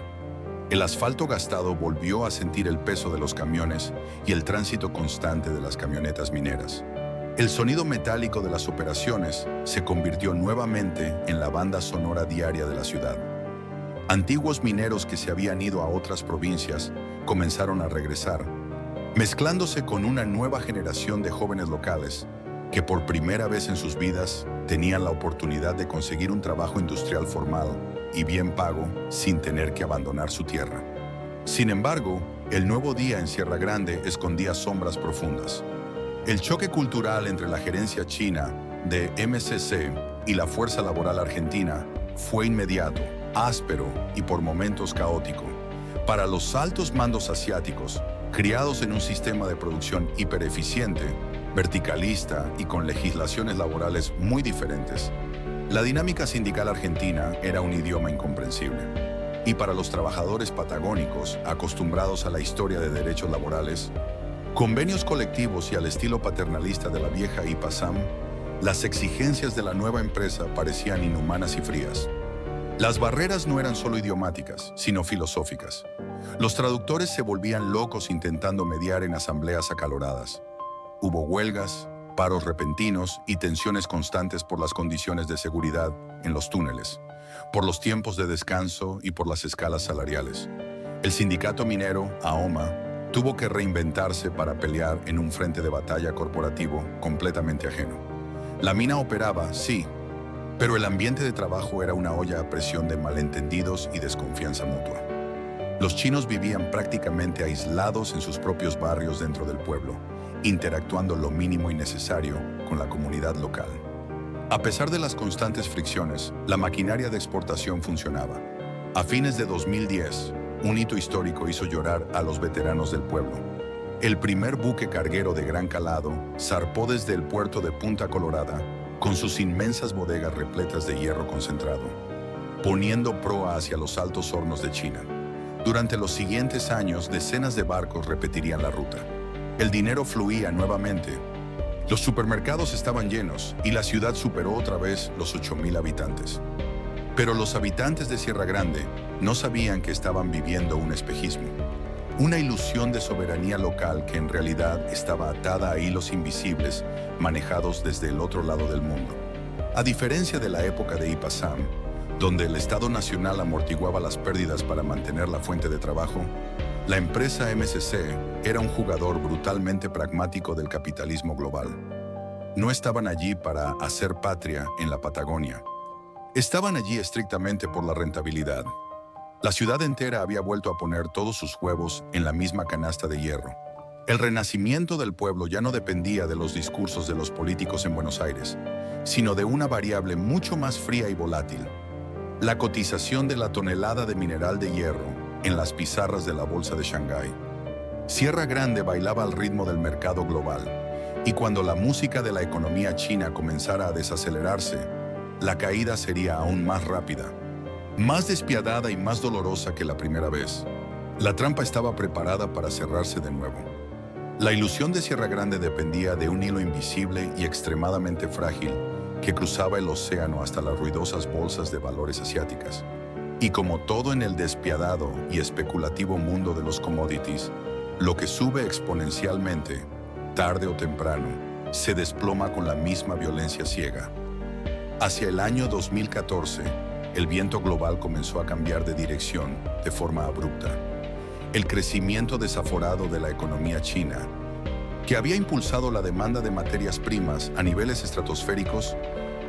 El asfalto gastado volvió a sentir el peso de los camiones y el tránsito constante de las camionetas mineras. El sonido metálico de las operaciones se convirtió nuevamente en la banda sonora diaria de la ciudad. Antiguos mineros que se habían ido a otras provincias comenzaron a regresar, mezclándose con una nueva generación de jóvenes locales que por primera vez en sus vidas tenían la oportunidad de conseguir un trabajo industrial formal y bien pago sin tener que abandonar su tierra. Sin embargo, el nuevo día en Sierra Grande escondía sombras profundas. El choque cultural entre la gerencia china de MCC y la fuerza laboral argentina fue inmediato, áspero y por momentos caótico. Para los altos mandos asiáticos, criados en un sistema de producción hipereficiente, verticalista y con legislaciones laborales muy diferentes, la dinámica sindical argentina era un idioma incomprensible. Y para los trabajadores patagónicos, acostumbrados a la historia de derechos laborales, convenios colectivos y al estilo paternalista de la vieja Hipasam, las exigencias de la nueva empresa parecían inhumanas y frías. Las barreras no eran solo idiomáticas, sino filosóficas. Los traductores se volvían locos intentando mediar en asambleas acaloradas. Hubo huelgas, paros repentinos y tensiones constantes por las condiciones de seguridad en los túneles, por los tiempos de descanso y por las escalas salariales. El sindicato minero, AOMA, tuvo que reinventarse para pelear en un frente de batalla corporativo completamente ajeno. La mina operaba, sí, pero el ambiente de trabajo era una olla a presión de malentendidos y desconfianza mutua. Los chinos vivían prácticamente aislados en sus propios barrios dentro del pueblo, interactuando lo mínimo y necesario con la comunidad local. A pesar de las constantes fricciones, la maquinaria de exportación funcionaba. A fines de 2010, un hito histórico hizo llorar a los veteranos del pueblo. El primer buque carguero de gran calado zarpó desde el puerto de Punta Colorada con sus inmensas bodegas repletas de hierro concentrado, poniendo proa hacia los altos hornos de China. Durante los siguientes años, decenas de barcos repetirían la ruta. El dinero fluía nuevamente. Los supermercados estaban llenos y la ciudad superó otra vez los 8,000 habitantes. Pero los habitantes de Sierra Grande no sabían que estaban viviendo un espejismo, una ilusión de soberanía local que en realidad estaba atada a hilos invisibles manejados desde el otro lado del mundo. A diferencia de la época de Ipazam, donde el Estado Nacional amortiguaba las pérdidas para mantener la fuente de trabajo, la empresa MSC era un jugador brutalmente pragmático del capitalismo global. No estaban allí para hacer patria en la Patagonia. Estaban allí estrictamente por la rentabilidad. La ciudad entera había vuelto a poner todos sus huevos en la misma canasta de hierro. El renacimiento del pueblo ya no dependía de los discursos de los políticos en Buenos Aires, sino de una variable mucho más fría y volátil: la cotización de la tonelada de mineral de hierro en las pizarras de la bolsa de Shanghái. Sierra Grande bailaba al ritmo del mercado global, y cuando la música de la economía china comenzara a desacelerarse, la caída sería aún más rápida, más despiadada y más dolorosa que la primera vez. La trampa estaba preparada para cerrarse de nuevo. La ilusión de Sierra Grande dependía de un hilo invisible y extremadamente frágil que cruzaba el océano hasta las ruidosas bolsas de valores asiáticas. Y como todo en el despiadado y especulativo mundo de los commodities, lo que sube exponencialmente, tarde o temprano, se desploma con la misma violencia ciega. Hacia el año 2014, el viento global comenzó a cambiar de dirección de forma abrupta. El crecimiento desaforado de la economía china, que había impulsado la demanda de materias primas a niveles estratosféricos,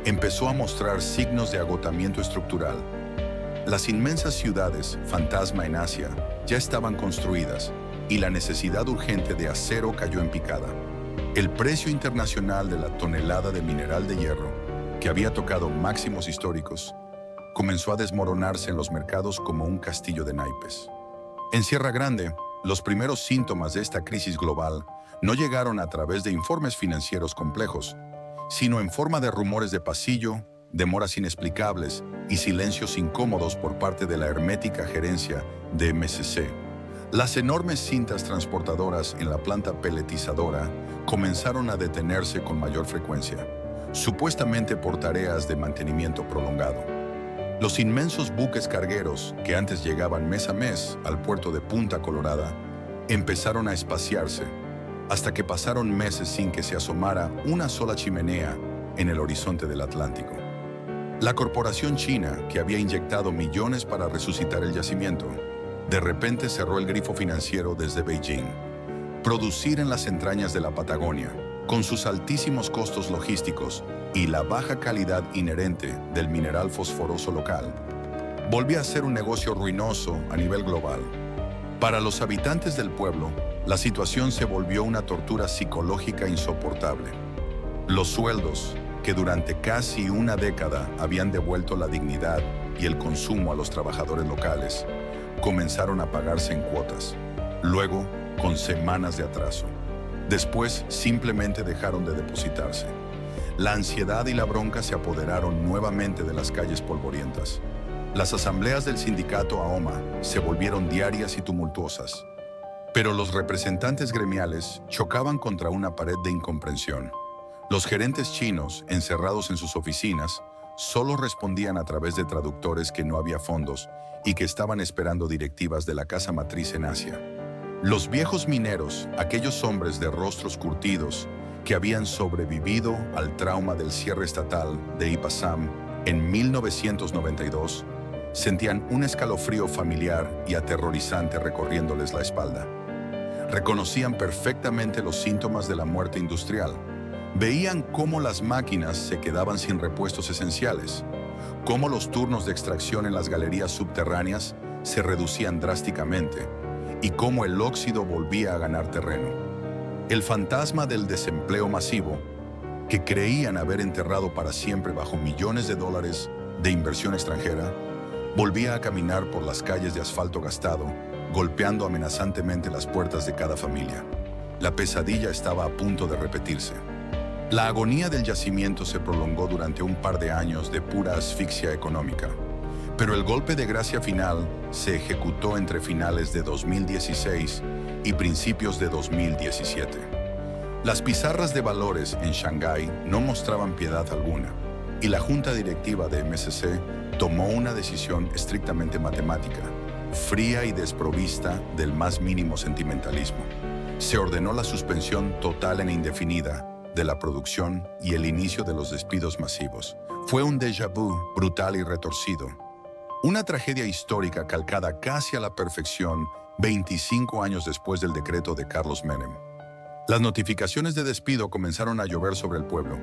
empezó a mostrar signos de agotamiento estructural. Las inmensas ciudades fantasma en Asia ya estaban construidas y la necesidad urgente de acero cayó en picada. El precio internacional de la tonelada de mineral de hierro, que había tocado máximos históricos, comenzó a desmoronarse en los mercados como un castillo de naipes. En Sierra Grande, los primeros síntomas de esta crisis global no llegaron a través de informes financieros complejos, sino en forma de rumores de pasillo, demoras inexplicables y silencios incómodos por parte de la hermética gerencia de MSC. Las enormes cintas transportadoras en la planta peletizadora comenzaron a detenerse con mayor frecuencia, supuestamente por tareas de mantenimiento prolongado. Los inmensos buques cargueros que antes llegaban mes a mes al puerto de Punta Colorada empezaron a espaciarse, hasta que pasaron meses sin que se asomara una sola chimenea en el horizonte del Atlántico. La corporación china, que había inyectado millones para resucitar el yacimiento, de repente cerró el grifo financiero desde Beijing. Producir en las entrañas de la Patagonia, con sus altísimos costos logísticos y la baja calidad inherente del mineral fosforoso local, volvía a ser un negocio ruinoso a nivel global. Para los habitantes del pueblo, la situación se volvió una tortura psicológica insoportable. Los sueldos, que durante casi una década habían devuelto la dignidad y el consumo a los trabajadores locales, comenzaron a pagarse en cuotas, luego con semanas de atraso. Después simplemente dejaron de depositarse. La ansiedad y la bronca se apoderaron nuevamente de las calles polvorientas. Las asambleas del sindicato AOMA se volvieron diarias y tumultuosas, pero los representantes gremiales chocaban contra una pared de incomprensión. Los gerentes chinos, encerrados en sus oficinas, solo respondían a través de traductores que no había fondos y que estaban esperando directivas de la casa matriz en Asia. Los viejos mineros, aquellos hombres de rostros curtidos que habían sobrevivido al trauma del cierre estatal de Ipasam en 1992, sentían un escalofrío familiar y aterrorizante recorriéndoles la espalda. Reconocían perfectamente los síntomas de la muerte industrial. Veían cómo las máquinas se quedaban sin repuestos esenciales, cómo los turnos de extracción en las galerías subterráneas se reducían drásticamente y cómo el óxido volvía a ganar terreno. El fantasma del desempleo masivo, que creían haber enterrado para siempre bajo millones de dólares de inversión extranjera, volvía a caminar por las calles de asfalto gastado, golpeando amenazantemente las puertas de cada familia. La pesadilla estaba a punto de repetirse. La agonía del yacimiento se prolongó durante un par de años de pura asfixia económica, pero el golpe de gracia final se ejecutó entre finales de 2016 y principios de 2017. Las pizarras de valores en Shanghái no mostraban piedad alguna, y la junta directiva de MSC tomó una decisión estrictamente matemática, fría y desprovista del más mínimo sentimentalismo. Se ordenó la suspensión total e indefinida de la producción y el inicio de los despidos masivos. Fue un déjà vu brutal y retorcido. Una tragedia histórica calcada casi a la perfección 25 años después del decreto de Carlos Menem. Las notificaciones de despido comenzaron a llover sobre el pueblo.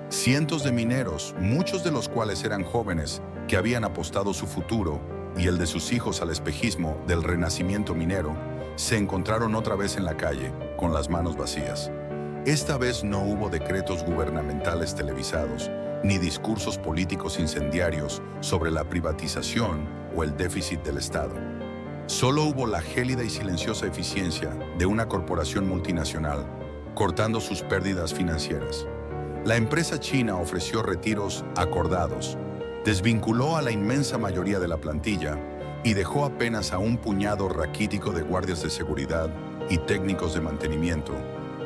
Cientos de mineros, muchos de los cuales eran jóvenes que habían apostado su futuro y el de sus hijos al espejismo del renacimiento minero, se encontraron otra vez en la calle, con las manos vacías. Esta vez no hubo decretos gubernamentales televisados, ni discursos políticos incendiarios sobre la privatización o el déficit del Estado. Solo hubo la gélida y silenciosa eficiencia de una corporación multinacional, cortando sus pérdidas financieras. La empresa china ofreció retiros acordados, desvinculó a la inmensa mayoría de la plantilla y dejó apenas a un puñado raquítico de guardias de seguridad y técnicos de mantenimiento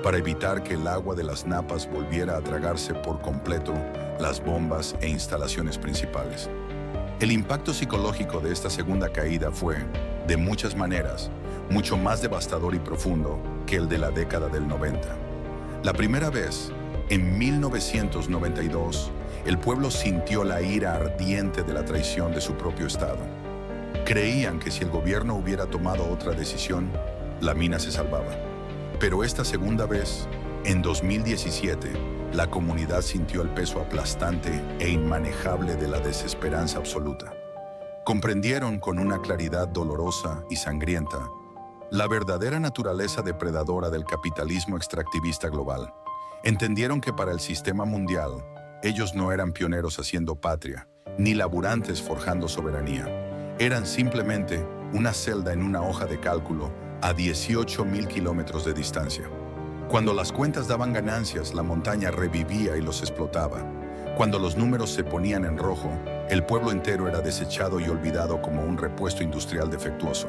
para evitar que el agua de las napas volviera a tragarse por completo las bombas e instalaciones principales. El impacto psicológico de esta segunda caída fue, de muchas maneras, mucho más devastador y profundo que el de la década del 90. La primera vez, en 1992, el pueblo sintió la ira ardiente de la traición de su propio Estado. Creían que si el gobierno hubiera tomado otra decisión, la mina se salvaba. Pero esta segunda vez, en 2017, la comunidad sintió el peso aplastante e inmanejable de la desesperanza absoluta. Comprendieron con una claridad dolorosa y sangrienta la verdadera naturaleza depredadora del capitalismo extractivista global. Entendieron que para el sistema mundial, ellos no eran pioneros haciendo patria, ni laburantes forjando soberanía. Eran simplemente una celda en una hoja de cálculo a 18.000 kilómetros de distancia. Cuando las cuentas daban ganancias, la montaña revivía y los explotaba. Cuando los números se ponían en rojo, el pueblo entero era desechado y olvidado como un repuesto industrial defectuoso.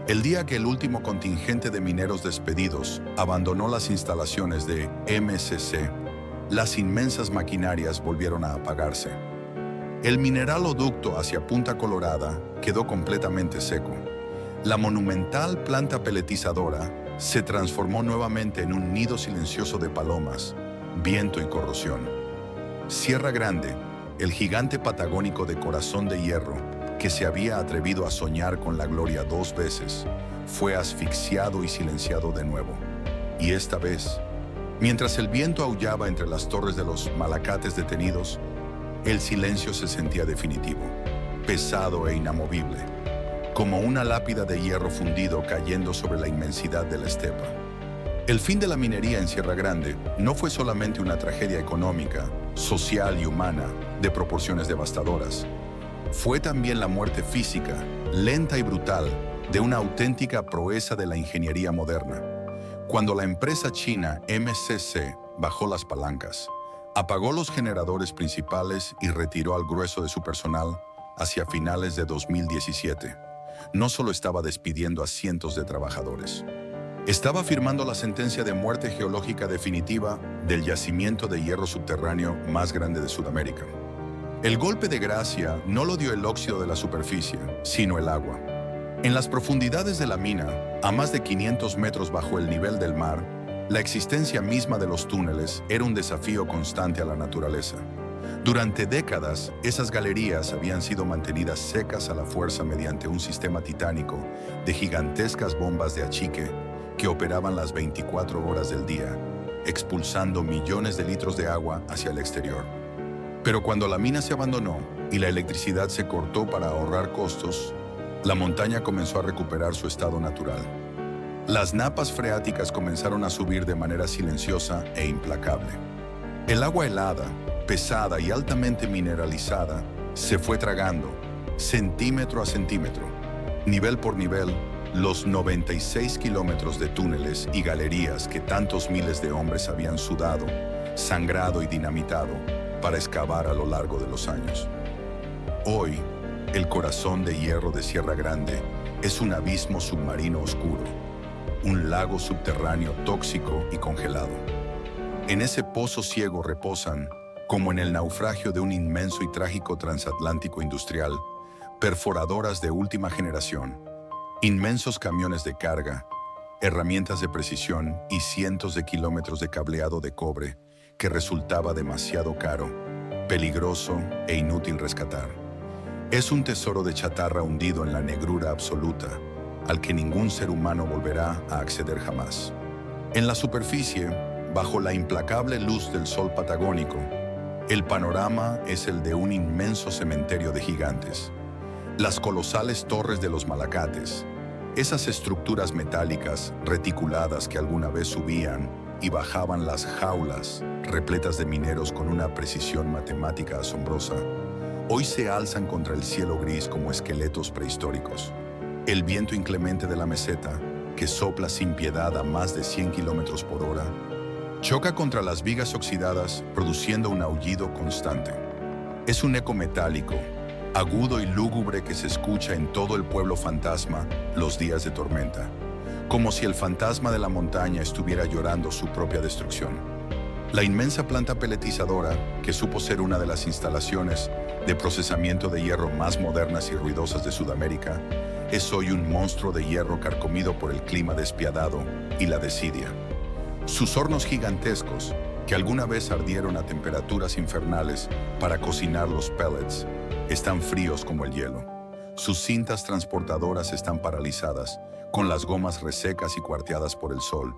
El día que el último contingente de mineros despedidos abandonó las instalaciones de MSC, las inmensas maquinarias volvieron a apagarse. El mineraloducto hacia Punta Colorada quedó completamente seco. La monumental planta peletizadora se transformó nuevamente en un nido silencioso de palomas, viento y corrosión. Sierra Grande, el gigante patagónico de corazón de hierro que se había atrevido a soñar con la gloria 2 veces, fue asfixiado y silenciado de nuevo. Y esta vez, mientras el viento aullaba entre las torres de los malacates detenidos, el silencio se sentía definitivo, pesado e inamovible, como una lápida de hierro fundido cayendo sobre la inmensidad de la estepa. El fin de la minería en Sierra Grande no fue solamente una tragedia económica, social y humana de proporciones devastadoras. Fue también la muerte física, lenta y brutal, de una auténtica proeza de la ingeniería moderna. Cuando la empresa china MSC bajó las palancas, apagó los generadores principales y retiró al grueso de su personal hacia finales de 2017, no solo estaba despidiendo a cientos de trabajadores, estaba firmando la sentencia de muerte geológica definitiva del yacimiento de hierro subterráneo más grande de Sudamérica. El golpe de gracia no lo dio el óxido de la superficie, sino el agua. En las profundidades de la mina, a más de 500 metros bajo el nivel del mar, la existencia misma de los túneles era un desafío constante a la naturaleza. Durante décadas, esas galerías habían sido mantenidas secas a la fuerza mediante un sistema titánico de gigantescas bombas de achique que operaban las 24 horas del día, expulsando millones de litros de agua hacia el exterior. Pero cuando la mina se abandonó y la electricidad se cortó para ahorrar costos, la montaña comenzó a recuperar su estado natural. Las napas freáticas comenzaron a subir de manera silenciosa e implacable. El agua helada, pesada y altamente mineralizada, se fue tragando, centímetro a centímetro, nivel por nivel, los 96 kilómetros de túneles y galerías que tantos miles de hombres habían sudado, sangrado y dinamitado para excavar a lo largo de los años. Hoy, el corazón de hierro de Sierra Grande es un abismo submarino oscuro, un lago subterráneo tóxico y congelado. En ese pozo ciego reposan, como en el naufragio de un inmenso y trágico transatlántico industrial, perforadoras de última generación, inmensos camiones de carga, herramientas de precisión y cientos de kilómetros de cableado de cobre que resultaba demasiado caro, peligroso e inútil rescatar. Es un tesoro de chatarra hundido en la negrura absoluta, al que ningún ser humano volverá a acceder jamás. En la superficie, bajo la implacable luz del sol patagónico, el panorama es el de un inmenso cementerio de gigantes. Las colosales torres de los Malacates, esas estructuras metálicas reticuladas que alguna vez subían y bajaban las jaulas repletas de mineros con una precisión matemática asombrosa, hoy se alzan contra el cielo gris como esqueletos prehistóricos. El viento inclemente de la meseta, que sopla sin piedad a más de 100 kilómetros por hora, choca contra las vigas oxidadas, produciendo un aullido constante. Es un eco metálico, agudo y lúgubre que se escucha en todo el pueblo fantasma los días de tormenta, como si el fantasma de la montaña estuviera llorando su propia destrucción. La inmensa planta peletizadora, que supo ser una de las instalaciones de procesamiento de hierro más modernas y ruidosas de Sudamérica, es hoy un monstruo de hierro carcomido por el clima despiadado y la desidia. Sus hornos gigantescos, que alguna vez ardieron a temperaturas infernales para cocinar los pellets, están fríos como el hielo. Sus cintas transportadoras están paralizadas, con las gomas resecas y cuarteadas por el sol,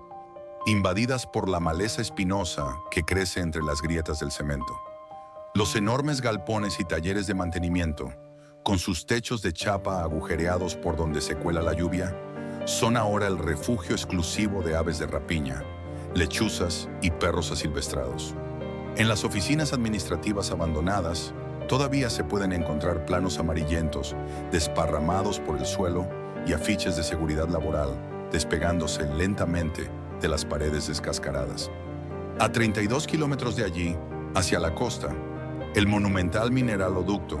invadidas por la maleza espinosa que crece entre las grietas del cemento. Los enormes galpones y talleres de mantenimiento, con sus techos de chapa agujereados por donde se cuela la lluvia, son ahora el refugio exclusivo de aves de rapiña, lechuzas y perros asilvestrados. En las oficinas administrativas abandonadas, todavía se pueden encontrar planos amarillentos desparramados por el suelo y afiches de seguridad laboral despegándose lentamente de las paredes descascaradas. A 32 kilómetros de allí, hacia la costa, el monumental mineraloducto,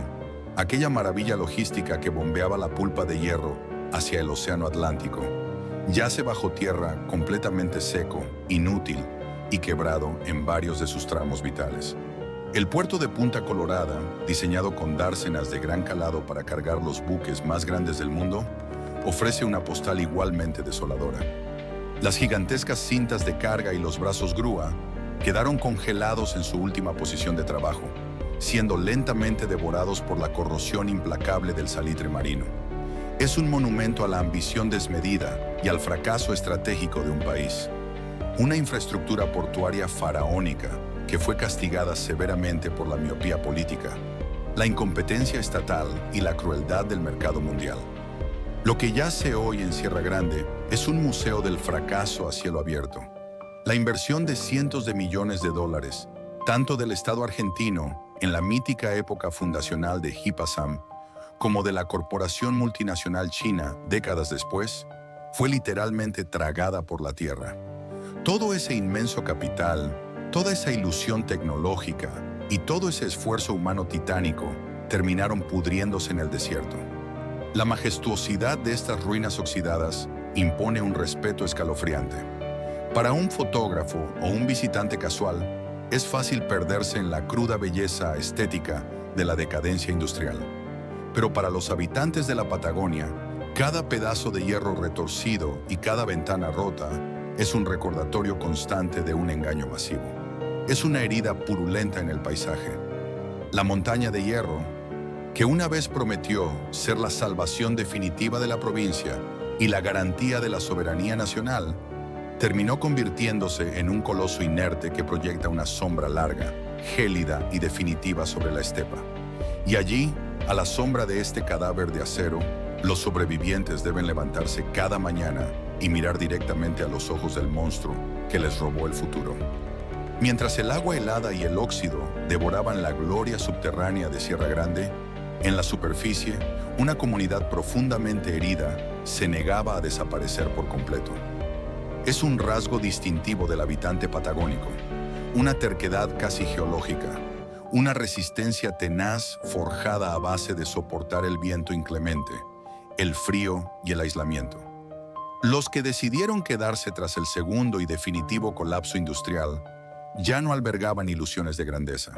aquella maravilla logística que bombeaba la pulpa de hierro hacia el océano Atlántico, yace bajo tierra completamente seco, inútil y quebrado en varios de sus tramos vitales. El puerto de Punta Colorada, diseñado con dársenas de gran calado para cargar los buques más grandes del mundo, ofrece una postal igualmente desoladora. Las gigantescas cintas de carga y los brazos grúa quedaron congelados en su última posición de trabajo, siendo lentamente devorados por la corrosión implacable del salitre marino. Es un monumento a la ambición desmedida y al fracaso estratégico de un país. Una infraestructura portuaria faraónica que fue castigada severamente por la miopía política, la incompetencia estatal y la crueldad del mercado mundial. Lo que yace hoy en Sierra Grande es un museo del fracaso a cielo abierto. La inversión de cientos de millones de dólares, tanto del Estado argentino en la mítica época fundacional de Hipasam, como de la corporación multinacional china décadas después, fue literalmente tragada por la tierra. Todo ese inmenso capital, toda esa ilusión tecnológica y todo ese esfuerzo humano titánico terminaron pudriéndose en el desierto. La majestuosidad de estas ruinas oxidadas impone un respeto escalofriante. Para un fotógrafo o un visitante casual, es fácil perderse en la cruda belleza estética de la decadencia industrial. Pero para los habitantes de la Patagonia, cada pedazo de hierro retorcido y cada ventana rota es un recordatorio constante de un engaño masivo. Es una herida purulenta en el paisaje. La montaña de hierro, que una vez prometió ser la salvación definitiva de la provincia y la garantía de la soberanía nacional, terminó convirtiéndose en un coloso inerte que proyecta una sombra larga, gélida y definitiva sobre la estepa. Y allí, a la sombra de este cadáver de acero, los sobrevivientes deben levantarse cada mañana y mirar directamente a los ojos del monstruo que les robó el futuro. Mientras el agua helada y el óxido devoraban la gloria subterránea de Sierra Grande, en la superficie, una comunidad profundamente herida se negaba a desaparecer por completo. Es un rasgo distintivo del habitante patagónico, una terquedad casi geológica, una resistencia tenaz forjada a base de soportar el viento inclemente, el frío y el aislamiento. Los que decidieron quedarse tras el segundo y definitivo colapso industrial ya no albergaban ilusiones de grandeza.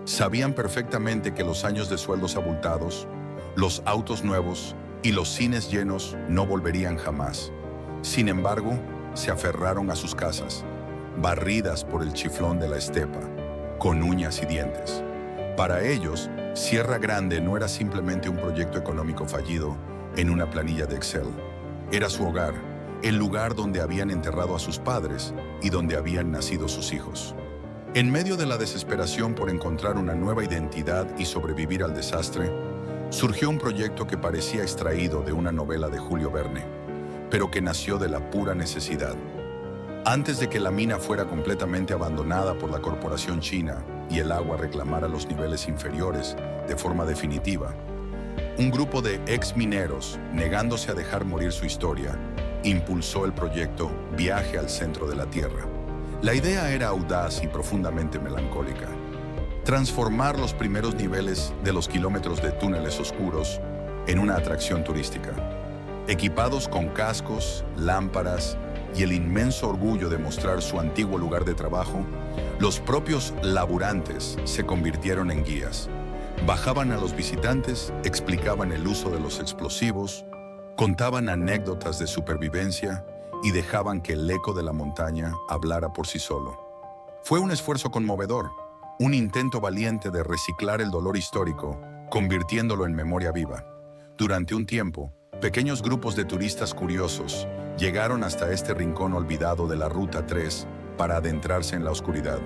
Sabían perfectamente que los años de sueldos abultados, los autos nuevos y los cines llenos no volverían jamás. Sin embargo, se aferraron a sus casas, barridas por el chiflón de la estepa, con uñas y dientes. Para ellos, Sierra Grande no era simplemente un proyecto económico fallido en una planilla de Excel. Era su hogar, el lugar donde habían enterrado a sus padres y donde habían nacido sus hijos. En medio de la desesperación por encontrar una nueva identidad y sobrevivir al desastre, surgió un proyecto que parecía extraído de una novela de Julio Verne, pero que nació de la pura necesidad. Antes de que la mina fuera completamente abandonada por la corporación china y el agua reclamara los niveles inferiores de forma definitiva, un grupo de ex-mineros, negándose a dejar morir su historia, impulsó el proyecto Viaje al Centro de la Tierra. La idea era audaz y profundamente melancólica. Transformar los primeros niveles de los kilómetros de túneles oscuros en una atracción turística. Equipados con cascos, lámparas y el inmenso orgullo de mostrar su antiguo lugar de trabajo, los propios laburantes se convirtieron en guías. Bajaban a los visitantes, explicaban el uso de los explosivos, contaban anécdotas de supervivencia y dejaban que el eco de la montaña hablara por sí solo. Fue un esfuerzo conmovedor, un intento valiente de reciclar el dolor histórico, convirtiéndolo en memoria viva. Durante un tiempo, pequeños grupos de turistas curiosos llegaron hasta este rincón olvidado de la Ruta 3 para adentrarse en la oscuridad.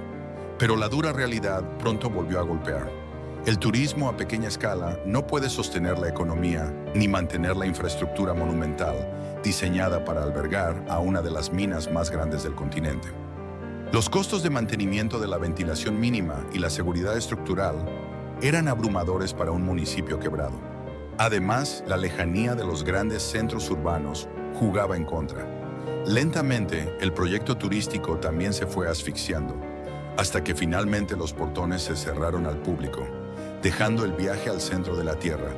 Pero la dura realidad pronto volvió a golpear. El turismo a pequeña escala no puede sostener la economía ni mantener la infraestructura monumental diseñada para albergar a una de las minas más grandes del continente. Los costos de mantenimiento de la ventilación mínima y la seguridad estructural eran abrumadores para un municipio quebrado. Además, la lejanía de los grandes centros urbanos jugaba en contra. Lentamente, el proyecto turístico también se fue asfixiando, hasta que finalmente los portones se cerraron al público, dejando el viaje al centro de la Tierra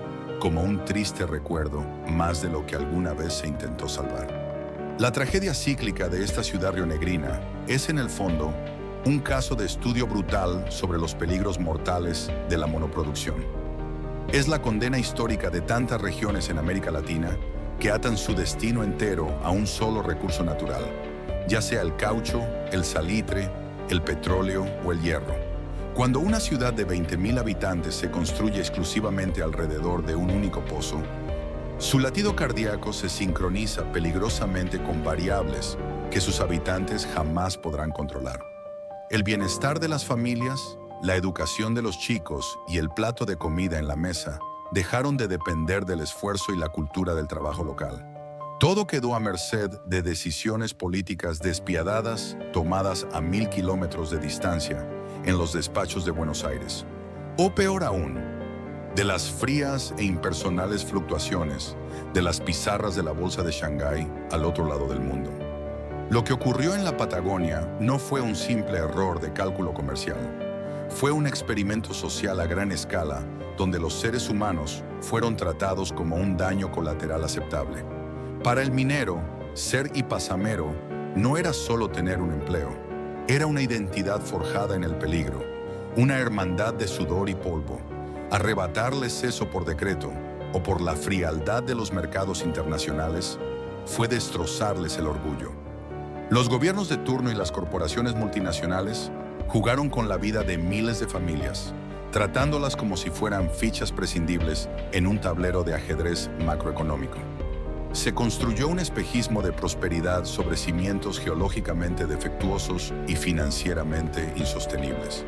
como un triste recuerdo más de lo que alguna vez se intentó salvar. La tragedia cíclica de esta ciudad rionegrina es, en el fondo, un caso de estudio brutal sobre los peligros mortales de la monoproducción. Es la condena histórica de tantas regiones en América Latina que atan su destino entero a un solo recurso natural, ya sea el caucho, el salitre, el petróleo o el hierro. Cuando una ciudad de 20.000 habitantes se construye exclusivamente alrededor de un único pozo, su latido cardíaco se sincroniza peligrosamente con variables que sus habitantes jamás podrán controlar. El bienestar de las familias, la educación de los chicos y el plato de comida en la mesa dejaron de depender del esfuerzo y la cultura del trabajo local. Todo quedó a merced de decisiones políticas despiadadas tomadas a 1000 kilómetros de distancia en los despachos de Buenos Aires. O peor aún, de las frías e impersonales fluctuaciones de las pizarras de la bolsa de Shanghái al otro lado del mundo. Lo que ocurrió en la Patagonia no fue un simple error de cálculo comercial. Fue un experimento social a gran escala donde los seres humanos fueron tratados como un daño colateral aceptable. Para el minero, ser ipasamero no era solo tener un empleo, era una identidad forjada en el peligro, una hermandad de sudor y polvo. Arrebatarles eso por decreto o por la frialdad de los mercados internacionales fue destrozarles el orgullo. Los gobiernos de turno y las corporaciones multinacionales jugaron con la vida de miles de familias, tratándolas como si fueran fichas prescindibles en un tablero de ajedrez macroeconómico. Se construyó un espejismo de prosperidad sobre cimientos geológicamente defectuosos y financieramente insostenibles.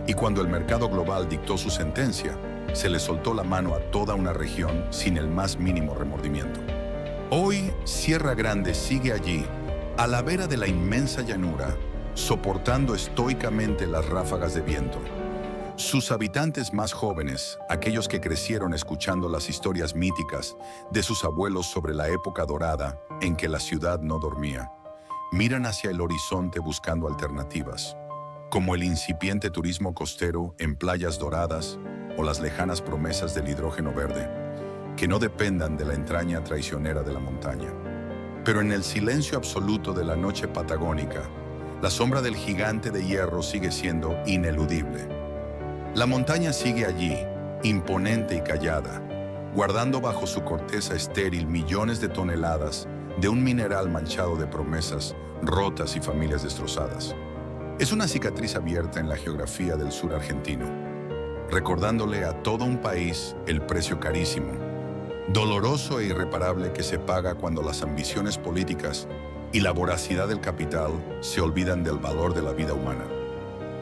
Y cuando el mercado global dictó su sentencia, se le soltó la mano a toda una región sin el más mínimo remordimiento. Hoy, Sierra Grande sigue allí, a la vera de la inmensa llanura, soportando estoicamente las ráfagas de viento. Sus habitantes más jóvenes, aquellos que crecieron escuchando las historias míticas de sus abuelos sobre la época dorada en que la ciudad no dormía, miran hacia el horizonte buscando alternativas, como el incipiente turismo costero en playas doradas o las lejanas promesas del hidrógeno verde, que no dependan de la entraña traicionera de la montaña. Pero en el silencio absoluto de la noche patagónica, la sombra del gigante de hierro sigue siendo ineludible. La montaña sigue allí, imponente y callada, guardando bajo su corteza estéril millones de toneladas de un mineral manchado de promesas rotas y familias destrozadas. Es una cicatriz abierta en la geografía del sur argentino, recordándole a todo un país el precio carísimo, doloroso e irreparable que se paga cuando las ambiciones políticas y la voracidad del capital se olvidan del valor de la vida humana.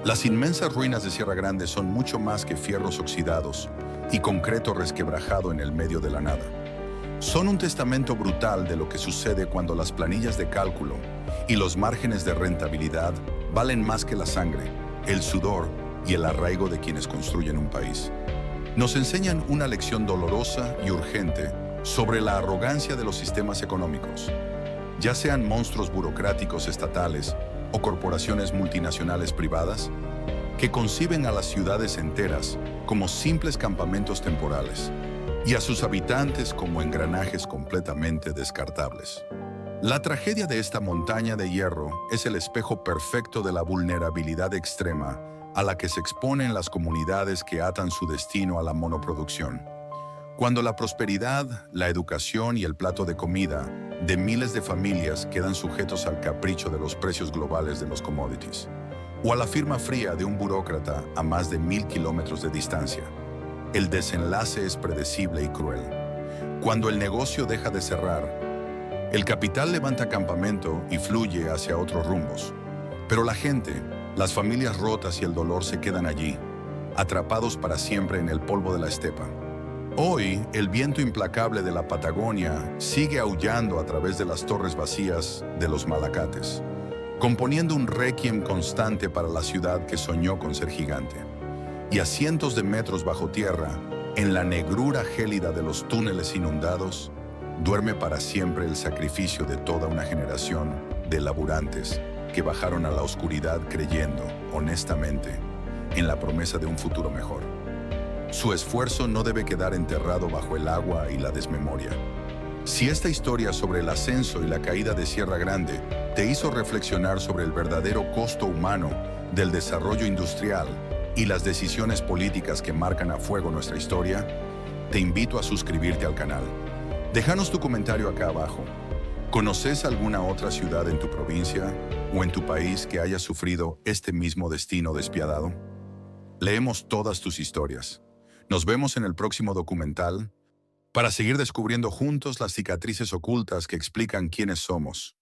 Las inmensas ruinas de Sierra Grande son mucho más que fierros oxidados y concreto resquebrajado en el medio de la nada. Son un testamento brutal de lo que sucede cuando las planillas de cálculo y los márgenes de rentabilidad valen más que la sangre, el sudor y el arraigo de quienes construyen un país. Nos enseñan una lección dolorosa y urgente sobre la arrogancia de los sistemas económicos, ya sean monstruos burocráticos estatales o corporaciones multinacionales privadas, que conciben a las ciudades enteras como simples campamentos temporales y a sus habitantes como engranajes completamente descartables. La tragedia de esta montaña de hierro es el espejo perfecto de la vulnerabilidad extrema a la que se exponen las comunidades que atan su destino a la monoproducción. Cuando la prosperidad, la educación y el plato de comida de miles de familias quedan sujetos al capricho de los precios globales de los commodities, o a la firma fría de un burócrata a más de 1000 kilómetros de distancia, el desenlace es predecible y cruel. Cuando el negocio deja de cerrar, el capital levanta campamento y fluye hacia otros rumbos, pero la gente, las familias rotas y el dolor se quedan allí, atrapados para siempre en el polvo de la estepa. Hoy, el viento implacable de la Patagonia sigue aullando a través de las torres vacías de los Malacates, componiendo un requiem constante para la ciudad que soñó con ser gigante. Y a cientos de metros bajo tierra, en la negrura gélida de los túneles inundados, duerme para siempre el sacrificio de toda una generación de laburantes que bajaron a la oscuridad creyendo, honestamente, en la promesa de un futuro mejor. Su esfuerzo no debe quedar enterrado bajo el agua y la desmemoria. Si esta historia sobre el ascenso y la caída de Sierra Grande te hizo reflexionar sobre el verdadero costo humano del desarrollo industrial y las decisiones políticas que marcan a fuego nuestra historia, te invito a suscribirte al canal. Déjanos tu comentario acá abajo. ¿Conoces alguna otra ciudad en tu provincia o en tu país que haya sufrido este mismo destino despiadado? Leemos todas tus historias. Nos vemos en el próximo documental para seguir descubriendo juntos las cicatrices ocultas que explican quiénes somos.